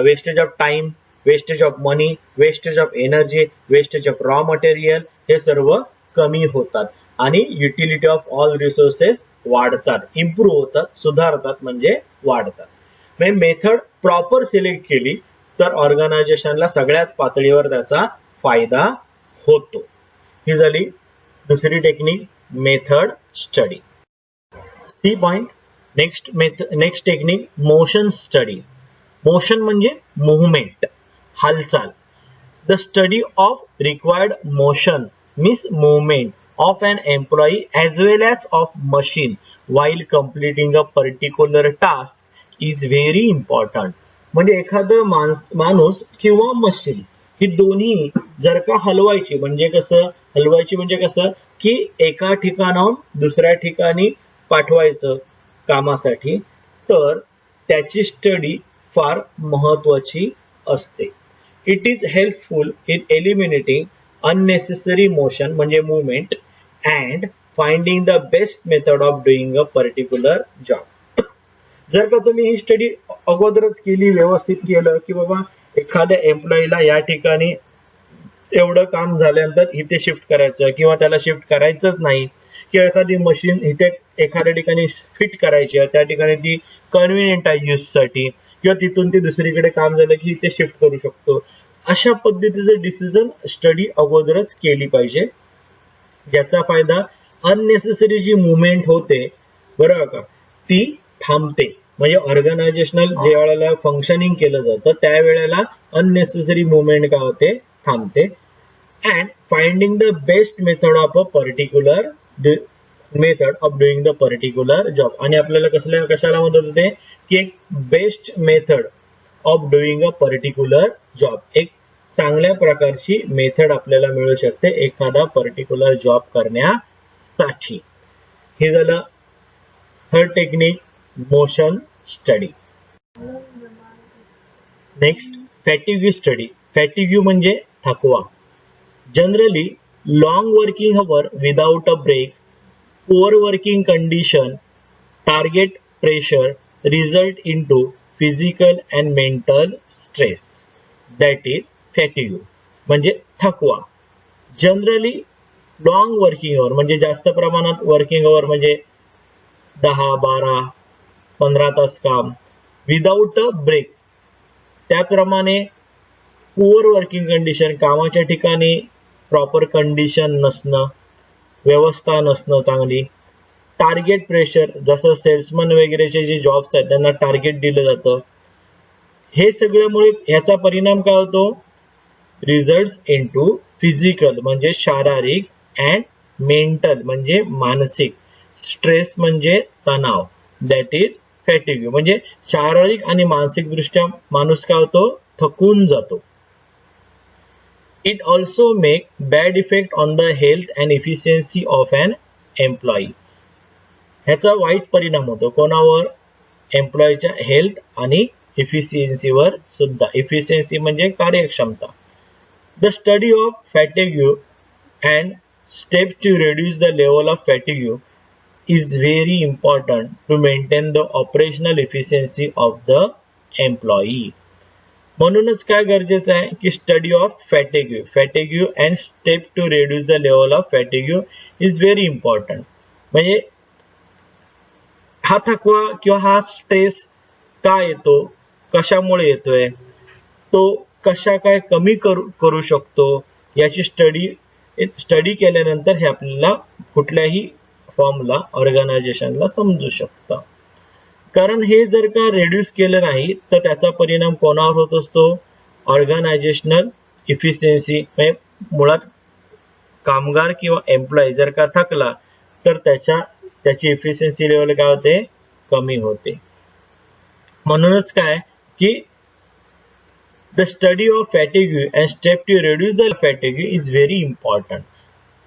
wastage of time, wastage of money, wastage of energy, wastage of raw material हे सर्व कमी होतात आणि युटिलिटी ऑफ ऑल रिसोर्सेस वाढतात, इम्प्रूव्ह होतात, सुधारतात म्हणजे वाढतात. म्हणजे मेथड प्रॉपर सिलेक्ट केली तर ऑर्गनायझेशनला सगळ्याच पातळीवर त्याचा फायदा होतो. ही झाली दुसरी technique, method study. C point. Next technique, motion study. Motion म्हणजे मुवमेंट, हालचाल. The study of required motion means movement of an employee as well as of machine while completing a particular task is very important. म्हणजे एखादं माणूस किंवा machine ही दोन्ही जर का हलवायची म्हणजे कसं की एका ठिकाणाहून दुसऱ्या ठिकाणी पाठवायचं कामासाठी, तर त्याची स्टडी फार महत्वाची असते. It is helpful in eliminating unnecessary motion म्हणजे movement and finding the best method of doing a particular job. जर का तुम्ही ही स्टडी अगोदरच केली, व्यवस्थित केलं की बाबा एखाद्या एम्प्लॉईला या ठिकाणी एवढं काम झाल्यानंतर इथे शिफ्ट करायचं किंवा त्याला शिफ्ट करायचंच नाही, किंवा एखादी मशीन इथे एखाद्या ठिकाणी फिट करायची आहे, त्या ठिकाणी ती कन्व्हिनियंट आहे यूज साठी, किंवा तिथून ती दुसरीकडे काम झालं की इथे शिफ्ट करू शकतो, अशा पद्धतीचं डिसिजन स्टडी अगोदरच केली पाहिजे. ज्याचा फायदा अननेसेसरी जी मुवमेंट होते बरोबर का ती थांबते. म्हणजे ऑर्गनायझेशनल जे वेळेला फंक्शनिंग केलं जातं त्यावेळेला अननेसेसरी मुवमेंट काय होते, थांबते. And finding the best method of a particular method of doing the particular job. आणि आपल्याला कशाला मदत होते की एक best method of doing a particular job, एक चांगल्या प्रकारची मेथड आपल्याला मिळू शकते एखादा पर्टिक्युलर जॉब करण्यासाठी. हे झालं third technique, motion study. Next, fatigue study. Fatigue म्हणजे थकवा. Generally long working hour without a break, poor working condition, target pressure result into physical and mental stress, that is fatigue म्हणजे थकवा. Generally long working our म्हणजे जास्त प्रमाणात working our म्हणजे 10, 12, 15 तास काम विदाउट अ ब्रेक. त्याप्रमाणे पुअर वर्किंग कंडिशन, कामाच्या ठिकाणी प्रॉपर कंडिशन नसणं, व्यवस्था नसणं चांगली. टार्गेट प्रेशर, जसं सेल्समन वगैरेचे जे जॉब्स आहेत त्यांना टार्गेट दिलं जातं. हे सगळ्यामुळे ह्याचा परिणाम काय होतो, रिझल्ट्स इनटू फिजिकल म्हणजे शारीरिक अँड मेंटल म्हणजे मानसिक, स्ट्रेस म्हणजे तणाव, दॅट इज फॅटिग्यू. म्हणजे शारीरिक आणि मानसिक दृष्ट्या माणूस काय होतो, थकून जातो. It also make bad effect on the health and efficiency of an employee. ह्याचा वाईट परिणाम होतो कोणावर, एम्प्लॉईच्या हेल्थ आणि इफिशियन्सीवर सुद्धा. इफिशियन्सी म्हणजे कार्यक्षमता. The study of fatigue and steps to reduce the level of fatigue is very important to maintain the operational efficiency of the employee. म्हणूनच काय गरजेचं आहे की study of fatigue and step to reduce the level of fatigue is very important. म्हणजे हा थकवा किंवा हा स्ट्रेस का येतो, कशामुळे येतोय, तो कशा काय कमी करू शकतो, याची स्टडी केल्यानंतर हे आपल्याला कुठल्याही फॉर्मला, ऑर्गनायझेशनला समजू शकतं. कारण हे जर का रिड्यूस केलं नाही तर त्याचा परिणाम कोणावर होत असतो, ऑर्गनायझेशनल इफिशियन्सी. मुळात कामगार किंवा एम्प्लॉई जर का थकला तर त्याची इफिशियन्सी लेवल काय होते, कमी होते. म्हणूनच काय की The study of fatigue and step to reduce the fatigue is very important.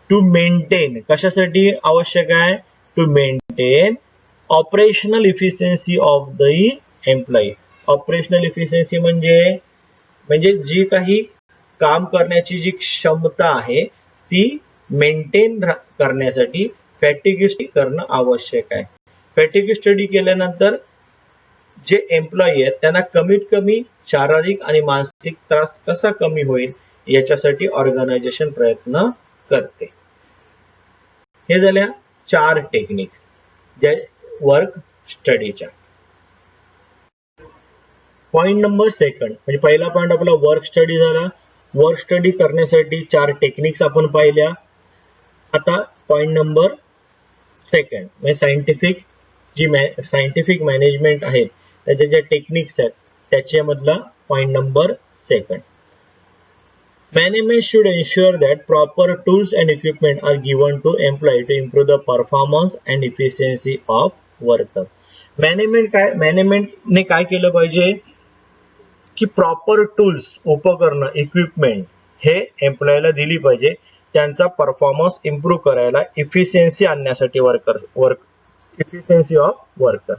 To maintain, कशासाठी आवश्यक आहे? To maintain operational efficiency of the employee. Operational efficiency म्हणजे जी काही काम करण्याची जी क्षमता आहे ती मेंटेन करण्यासाठी फॅटिग स्टडी करणं आवश्यक आहे. फॅटिग स्टडी केल्यानंतर जे एम्प्लॉई आहेत त्यांना कमीत कमी शारीरिक आणि मानसिक त्रास कसा कमी होईल याच्यासाठी ऑर्गनायझेशन प्रयत्न करते. हे झाल्या 4 टेक्निक्स ज्या वर्क स्टडीच्या. पॉइंट नंबर 2 म्हणजे पहिला पॉइंट आपला वर्क स्टडी झाला. वर्क स्टडी करण्यासाठी 4 टेक्निक्स आपण पाहिल्या. आता पॉइंट नंबर 2 म्हणजे सायंटिफिक मॅनेजमेंट आहे त्याच्या ज्या टेक्निक्स आहेत त्याच्यामधला point number 2. Management should ensure that proper tools and equipment are given to employee to improve the performance and efficiency of worker. मॅनेजमेंटने काय केलं पाहिजे की प्रॉपर टूल्स, उपकरणं, इक्विपमेंट हे एम्प्लॉयला दिली पाहिजे त्यांचा परफॉर्मन्स इम्प्रूव्ह करायला, इफिशियन्सी आणण्यासाठी efficiency of worker.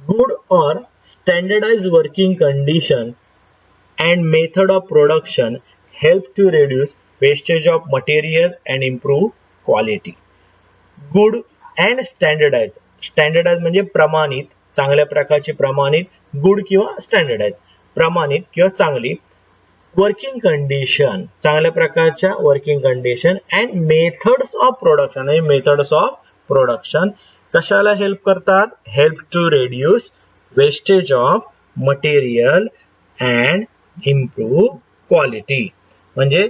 Good or standardized working condition and method of production help to reduce wastage of material and improve quality. Good and standardized. Standardized म्हणजे प्रमाणित, चांगल्या प्रकारची प्रमाणित, गुड किंवा स्टँडर्डाइज, प्रमाणित किंवा चांगली वर्किंग कंडिशन, चांगल्या प्रकारच्या working condition and methods of production. आणि मेथड्स ऑफ प्रोडक्शन कशाला हेल्प करतात? Help to reduce wastage of material and improve quality. म्हणजे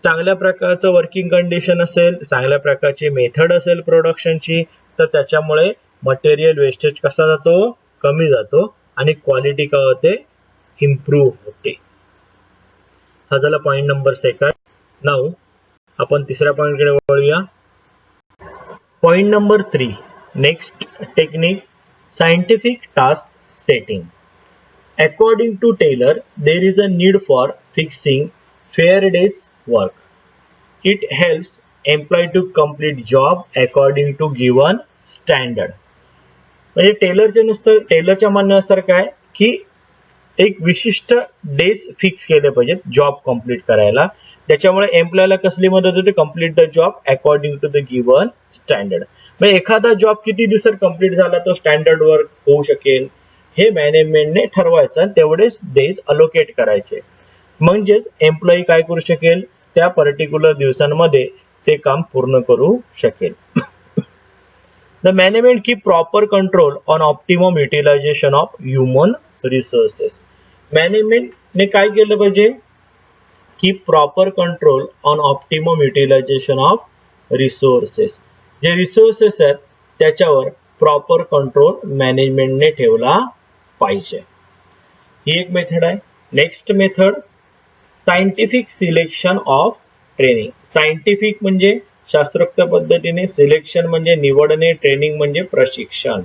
चांगल्या प्रकारचं वर्किंग कंडिशन असेल, चांगल्या प्रकारची मेथड असेल प्रोडक्शनची, तर त्याच्यामुळे मटेरियल वेस्टेज कसा जातो? कमी जातो आणि क्वालिटी काय होते? इम्प्रूव्ह होते. हा झाला पॉइंट नंबर 2. नाऊ आपण तिसऱ्या पॉइंटकडे वळूया. Point number 3. Next technique, scientific task setting. According to Taylor, there is a need for fixing Faraday's work. It helps employee to complete job according to given standard. म्हणजे टेलरच्या म्हणण्यानुसार काय की एक विशिष्ट डेज फिक्स केले पाहिजेत जॉब कम्प्लीट करायला. त्याच्यामुळे एम्प्लॉयला कसली मदत होते? Complete the job according to the given standard. म्हणजे एखादा जॉब किती दिवसात कम्प्लीट झाला तो स्टँडर्ड वर्क होऊ शकेल हे मॅनेजमेंटने ठरवायचं, तेवढेच डेज अलोकेट करायचे. म्हणजेच एम्प्लॉई काय करू शकेल? त्या पर्टिक्युलर दिवसांमध्ये ते काम पूर्ण करू शकेल. The management keep proper control on optimum utilization of human resources. Management ने काय केलं पाहिजे? Keep proper control on optimum utilization of resources. जे रिसोर्सेस आहेत त्याच्यावर प्रॉपर कंट्रोल मॅनेजमेंटने ठेवला पाहिजे. ही एक मेथड आहे. Next method, scientific selection of training. Scientific म्हणजे शास्त्रोक्त पद्धतीने, सिलेक्शन म्हणजे निवडणे, ट्रेनिंग म्हणजे प्रशिक्षण.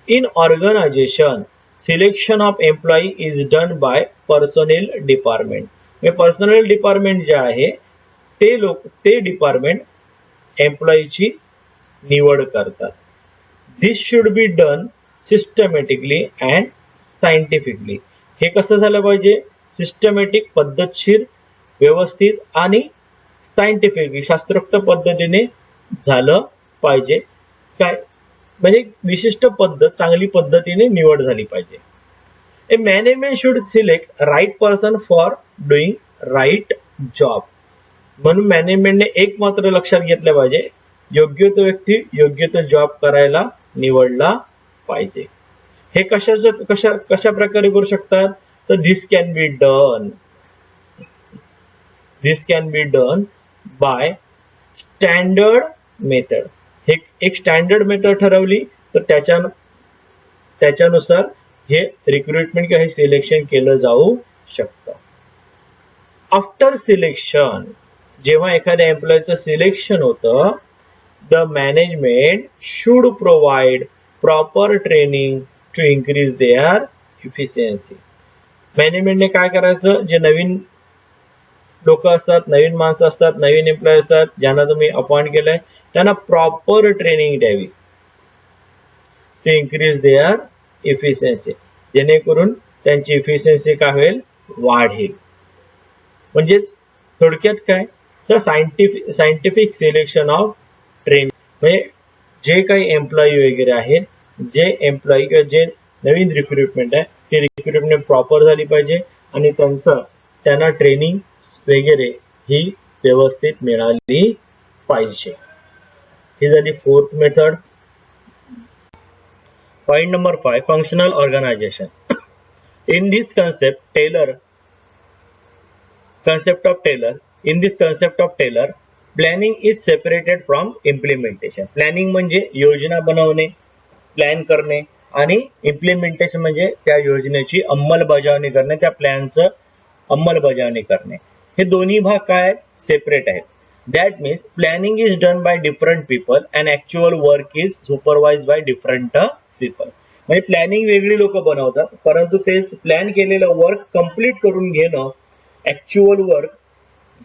In organisation selection of employee is done by personnel department. Personnel department जे आहे ते डिपार्टमेंट एम्प्लॉईची निवड करतात. This should be done systematically and scientifically. हे कसं झालं पाहिजे? सिस्टमॅटिक, पद्धतशीर, व्यवस्थित आणि सायंटिफिकली, शास्त्रोक्त पद्धतीने झालं पाहिजे. काय म्हणजे विशिष्ट पद्धत, चांगली पद्धतीने निवड झाली पाहिजे. A management should select right person for doing right job. म्हणून मॅनेजमेंटने एक मात्र लक्षात घेतलं पाहिजे, योग्य तो व्यक्ती योग्य तो जॉब करायला निवडला पाहिजे. हे कशा प्रकारे करू शकतात? तर this can be done by standard method. हे एक स्टँडर्ड मेथड ठरवली तर त्याच्यानुसार हे रिक्रुटमेंट किंवा हे सिलेक्शन केलं जाऊ शकतं. आफ्टर सिलेक्शन, जेव्हा एखाद्या एम्प्लॉयचं सिलेक्शन होतं, the management should provide proper training to increase their efficiency. मॅनेजमेंटने काय करायचं, जे नवीन लोक असतात, नवीन माणसं असतात, नवीन एम्प्लॉय असतात, ज्यांना तुम्ही अपॉइंट केलंय, त्यांना प्रॉपर ट्रेनिंग द्यावी टू इन्क्रीज देअर इफिशियन्सी, जेणेकरून त्यांची इफिशियन्सी काय होईल, वाढेल. म्हणजेच थोडक्यात काय, तर सायंटिफिक सिलेक्शन ऑफ ट्रेनिंग, म्हणजे जे काही एम्प्लॉई वगैरे आहेत, जे एम्प्लॉई किंवा जे नवीन रिक्रुटमेंट आहे, ती रिक्रुटमेंट प्रॉपर झाली पाहिजे आणि त्यांना ट्रेनिंग वगैरे ही व्यवस्थित मिळाली पाहिजे. ही झाली fourth method. Point number 5, functional organisation. In this concept of Taylor, planning is separated from implementation. Planning म्हणजे योजना बनवणे, प्लॅन करणे, आणि इम्प्लिमेंटेशन म्हणजे त्या योजनेची अंमलबजावणी करणे, त्या प्लॅनचं अंमलबजावणी करणे. हे दोन्ही भाग काय सेपरेट आहेत. That means planning is done by different people and actual work is supervise by different people. म्हणजे प्लॅनिंग वेगळी लोक बनवतात, परंतु तेच प्लॅन केलेलं वर्क कम्प्लीट करून घेणं, ऍक्च्युअल वर्क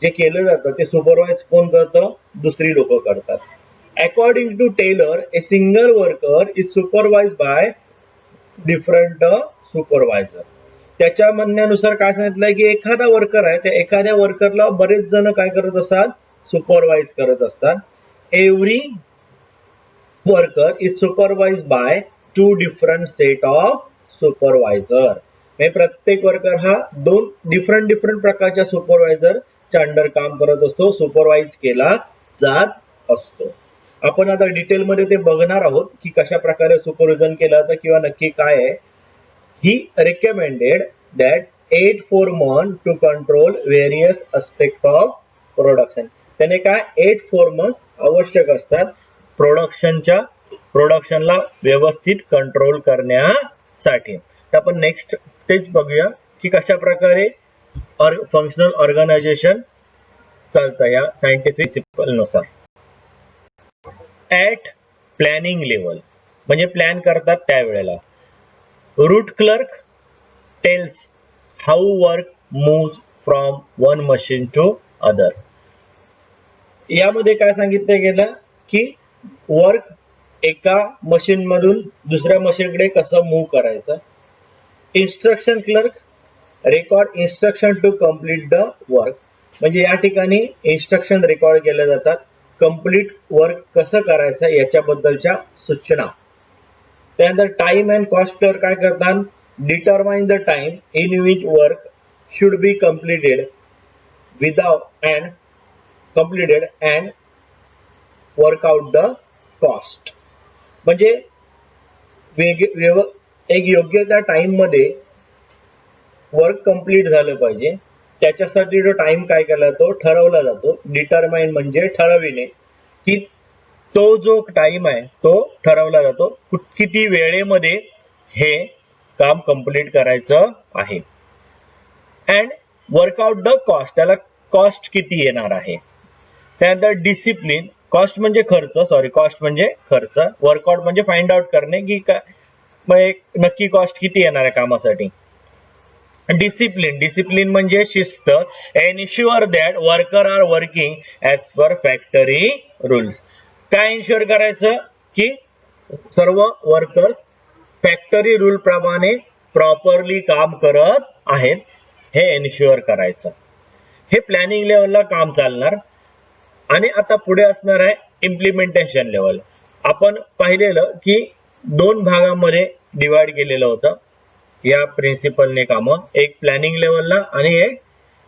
जे केलं जातं ते सुपरवाइज कोण करतं, दुसरी लोक करतात. According to Taylor, a single worker is supervise by different supervisor. त्याच्या म्हणण्यानुसार काय सांगितलंय की एखादा वर्कर आहे, त्या एखाद्या वर्करला बरेच जण काय करत असतात, सुपरवाइज करत असतात. Every worker is supervise by 2 different set of supervisor. म्हणजे प्रत्येक वर्कर हा 2 डिफरंट प्रकारच्या सुपरवायझरच्या अंडर काम करत असतो, सुपरवाइज केला जात असतो. आपण आता डिटेलमध्ये ते बघणार आहोत की कशा प्रकारे सुपरविजन केलं जातं किंवा नक्की काय आहे. He recommended that 8 foremen to control various aspect of production. त्याने काय 8 foremen आवश्यक असतात प्रोडक्शनला व्यवस्थित कंट्रोल करण्यासाठी. तर आपण नेक्स्ट तेच बघूया की कशा प्रकारे फंक्शनल ऑर्गनायझेशन चालतं या सायंटिफिक प्रिन्सिपल नुसार. ऍट प्लॅनिंग लेवल म्हणजे प्लॅन करतात त्यावेळेला, route clerk tells how work moves from one machine to other. यामध्ये काय सांगितलं गेलं की वर्क एका मशीन मधून दुसऱ्या मशीनकडे कसं मूव्ह करायचं. Instruction clerk record instruction to complete the work, म्हणजे या ठिकाणी इन्स्ट्रक्शन रेकॉर्ड केल्या जातात, कम्प्लीट वर्क कसं करायचं याच्याबद्दलच्या सूचना. त्यानंतर टाइम अँड कॉस्ट क्लर्क काय करतात, determine the time in which work should be completed and work out the cost. म्हणजे एक योग्य त्या टाइम मध्ये वर्क कम्प्लीट झालं पाहिजे, त्याच्यासाठी जो टाइम काय केला तो ठरवला जातो. डिटरमाइन म्हणजे ठरविणे, की तो जो टाइम आहे तो ठरवला जातो, किती वेळेमध्ये हे काम कम्प्लीट करायचं आहे. अँड वर्कआउट द कॉस्ट, त्याला कॉस्ट किती येणार आहे. त्यानंतर डिसिप्लिन, कॉस्ट म्हणजे खर्च, वर्कआउट म्हणजे फाइंड आउट करणे की नक्की कॉस्ट किती येणार आहे कामासाठी. डिसिप्लिन म्हणजे शिस्त, ensure that worker are working as per factory rules. काय इन्श्युअर करायचं की सर्व वर्कर्स फॅक्टरी रूल प्रमाणे प्रॉपरली काम करत आहेत, हे एन्श्युअर करायचं. हे प्लॅनिंग लेवलला काम चालणार. आणि आता पुढे असणार आहे इम्प्लिमेंटेशन लेवल. आपण पाहिलेलं की 2 भागामध्ये डिवाइड केलेलं होतं या प्रिन्सिपलने कामं, एक प्लॅनिंग लेवलला आणि एक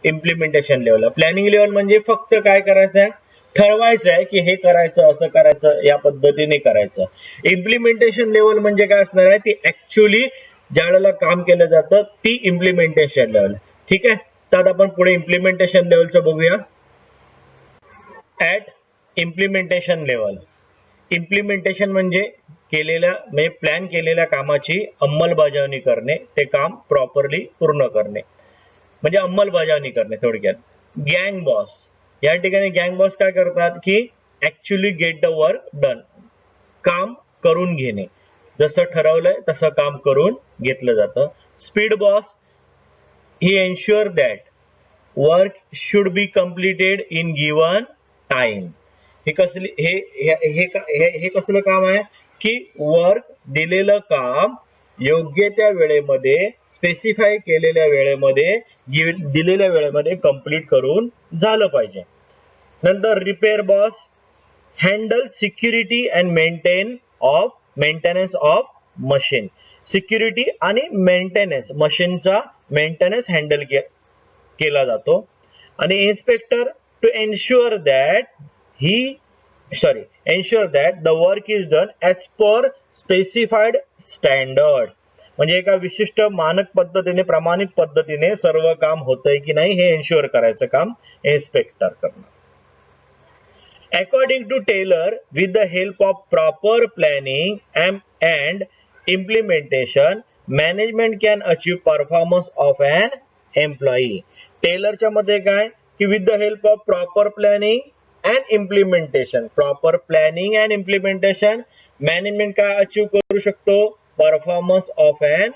इम्प्लिमेंटेशन लेवलला. प्लॅनिंग लेवल म्हणजे फक्त काय करायचं आहे, ठरवायचं आहे की हे करायचं, असं करायचं, या पद्धतीने करायचं. इम्प्लिमेंटेशन लेवल म्हणजे काय असणार आहे, ती ऍक्च्युअली ज्या वेळेला काम केलं जातं ती इम्प्लिमेंटेशन लेवल. ठीक आहे, तर आपण पुढे इम्प्लिमेंटेशन लेवलचं बघूया. ऍट इम्प्लिमेंटेशन लेवल, इम्प्लिमेंटेशन म्हणजे प्लॅन केलेल्या कामाची अंमलबजावणी करणे, ते काम प्रॉपरली पूर्ण करणे, म्हणजे अंमलबजावणी करणे थोडक्यात. गँग बॉस, या ठिकाणी गँग बॉस काय करतात की actually get the work done, काम करून घेणे. जसं ठरवलंय तसं काम करून घेतलं जातं. Speed boss he ensure that work should be completed in given time. हे कसली हे कसलं काम आहे की वर्क दिलेलं काम योग्य त्या वेळेमध्ये स्पेसिफाय केलेल्या वेळेमध्ये दिलेल्या वेळेमध्ये कंप्लीट करून झालं पाहिजे. नंतर repair boss handle security and maintenance of machine. Security आणि मेंटेनन्स मशीनचा मेंटेनन्स हँडल केला जातो. आणि inspector to ensure that the work is done as per specified standard. म्हणजे एका विशिष्ट मानक पद्धतीने प्रमाणित पद्धतीने सर्व काम होतंय की नाही हे एन्श्युअर करायचं काम इन्स्पेक्टर करणार. According to Taylor, with the help of proper planning and implementation, management can achieve performance of an employee. टेलरच्या मध्ये काय की with the help of proper planning and implementation, proper planning and implementation, management काय achieve करू शकतो performance of an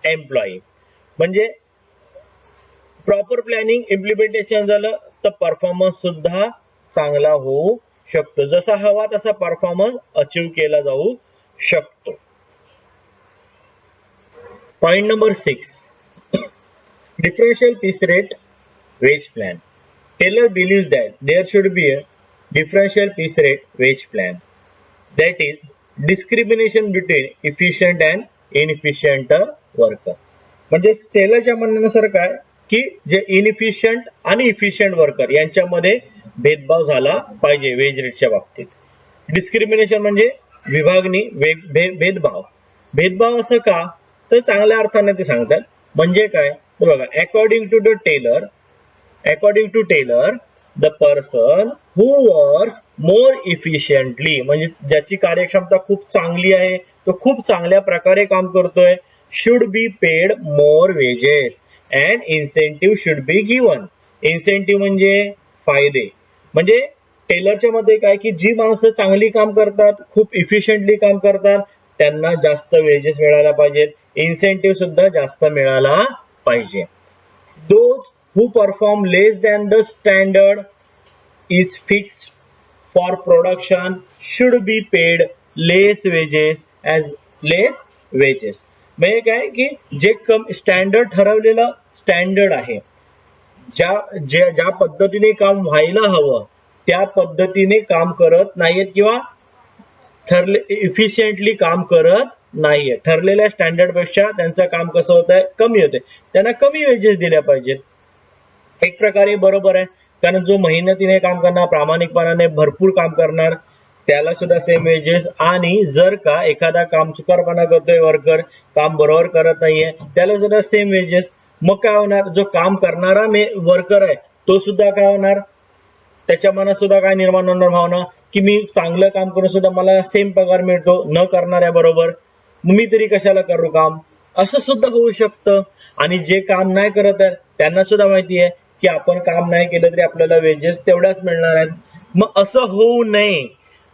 employee. म्हणजे proper planning implementation झालं तर परफॉर्मन्स सुद्धा चांगला होऊ शकतो. जसा हवा तसा परफॉर्मन्स अचीव केला जाऊ शकतो. Point number 6, differential piece rate wage plan. Taylor believes that there should be a differential piece rate wage plan, that is discrimination between efficient and inefficient worker. म्हणजे टेलरच्या म्हणण्यानुसार काय की जे इनइफिशियंट आणि इफिशियंट वर्कर यांच्यामध्ये भेदभाव झाला पाहिजे वेज रेटच्या बाबतीत. डिस्क्रिमिनेशन म्हणजे विभागणी, भेदभाव असं का तर चांगल्या अर्थाने ते सांगतात. म्हणजे काय तर बघा, according to Taylor the person who work more efficiently, म्हणजे ज्याची कार्यक्षमता खूप चांगली आहे, तो खूप चांगल्या प्रकारे काम करतोय, should be paid more wedges and incentive should be given. Incentive म्हणजे फायदे. म्हणजे टेलरच्या मध्ये काय की जी माणसं चांगली काम करतात, खूप इफिशियंटली काम करतात, त्यांना जास्त वेजेस मिळायला पाहिजेत, इन्सेंटिव्ह सुद्धा जास्त मिळाला पाहिजे. Those who perform less than the standard is fixed for production should be paid less wedges as less wedges. म्हणजे काय की जे स्टँडर्ड ठरवलेलं स्टँडर्ड आहे, ज्या पद्धतीने काम व्हायला हवं त्या पद्धतीने काम करत नाहीयेत किंवा इफिशियंटली काम करत नाहीये, ठरलेल्या स्टँडर्ड पेक्षा त्यांचं काम कसं होत आहे कमी होते, त्यांना कमी वेजेस दिल्या पाहिजेत. एक प्रकारे बरोबर आहे, कारण जो मेहनतीने काम करणार, प्रामाणिकपणाने भरपूर काम करणार त्याला सुद्धा सेम वेजेस. आणि जर का एखादा काम चुकारपणा करतोय वर्कर, काम बरोबर करत नाहीये, त्याला सुद्धा सेम वेजेस. मग काय होणार, जो काम करणारा वर्कर आहे तो सुद्धा काय होणार, त्याच्या मनात सुद्धा काय निर्माण होणार भावना की मी चांगलं काम करून सुद्धा मला सेम पगार मिळतो न करणाऱ्या बरोबर, मी तरी कशाला करू काम, असं सुद्धा होऊ शकतं. आणि जे काम नाही करत आहेत त्यांना सुद्धा माहिती आहे की आपण काम नाही केलं तरी आपल्याला वेजेस तेवढ्याच मिळणार आहेत. मग असं होऊ नये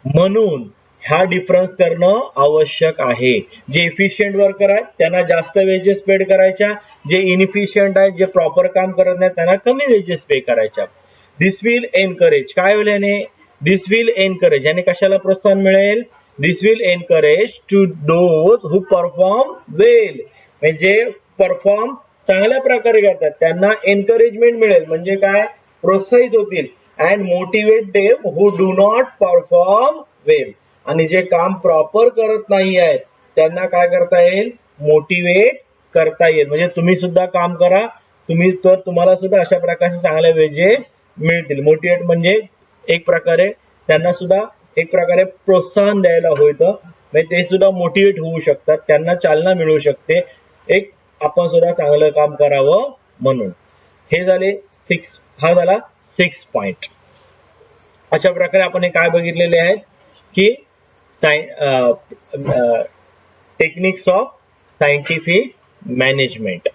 म्हणून हा डिफरन्स करणं आवश्यक आहे. जे इफिशियंट वर्कर आहेत त्यांना जास्त वेजेस पेड करायच्या, जे इनइफिशियंट आहेत, जे प्रॉपर काम करत नाहीत त्यांना कमी वेजेस पे करायच्या. दिस विल एनकरेज, काय होईल याने, दिस विल एनकरेज, याने कशाला प्रोत्साहन मिळेल, this will encourage to those who perform well, म्हणजे परफॉर्म चांगल्या प्रकारे करतात त्यांना एनकरेजमेंट मिळेल, म्हणजे काय प्रोत्साहित होतील. And motivate them who do not perform well, आणि जे काम प्रॉपर करत नाही आहेत त्यांना काय करता येईल, मोटिवेट करता येईल. म्हणजे तुम्ही सुद्धा काम करा, तुम्हाला सुद्धा अशा प्रकारचे चांगले वेजेस मिळतील. मोटिवेट म्हणजे एक प्रकारे त्यांना सुद्धा एक प्रकारे प्रोत्साहन द्यायला होतं, म्हणजे ते सुद्धा मोटिवेट होऊ शकतात, त्यांना चालना मिळू शकते, एक आपण सुद्धा चांगलं काम करावं म्हणून. हे झाले 6, हा झाला 6 पॉइंट. अशा प्रकारे आपण हे काय बघितलेले आहेत की टेक्निक्स ऑफ सायंटिफिक मॅनेजमेंट.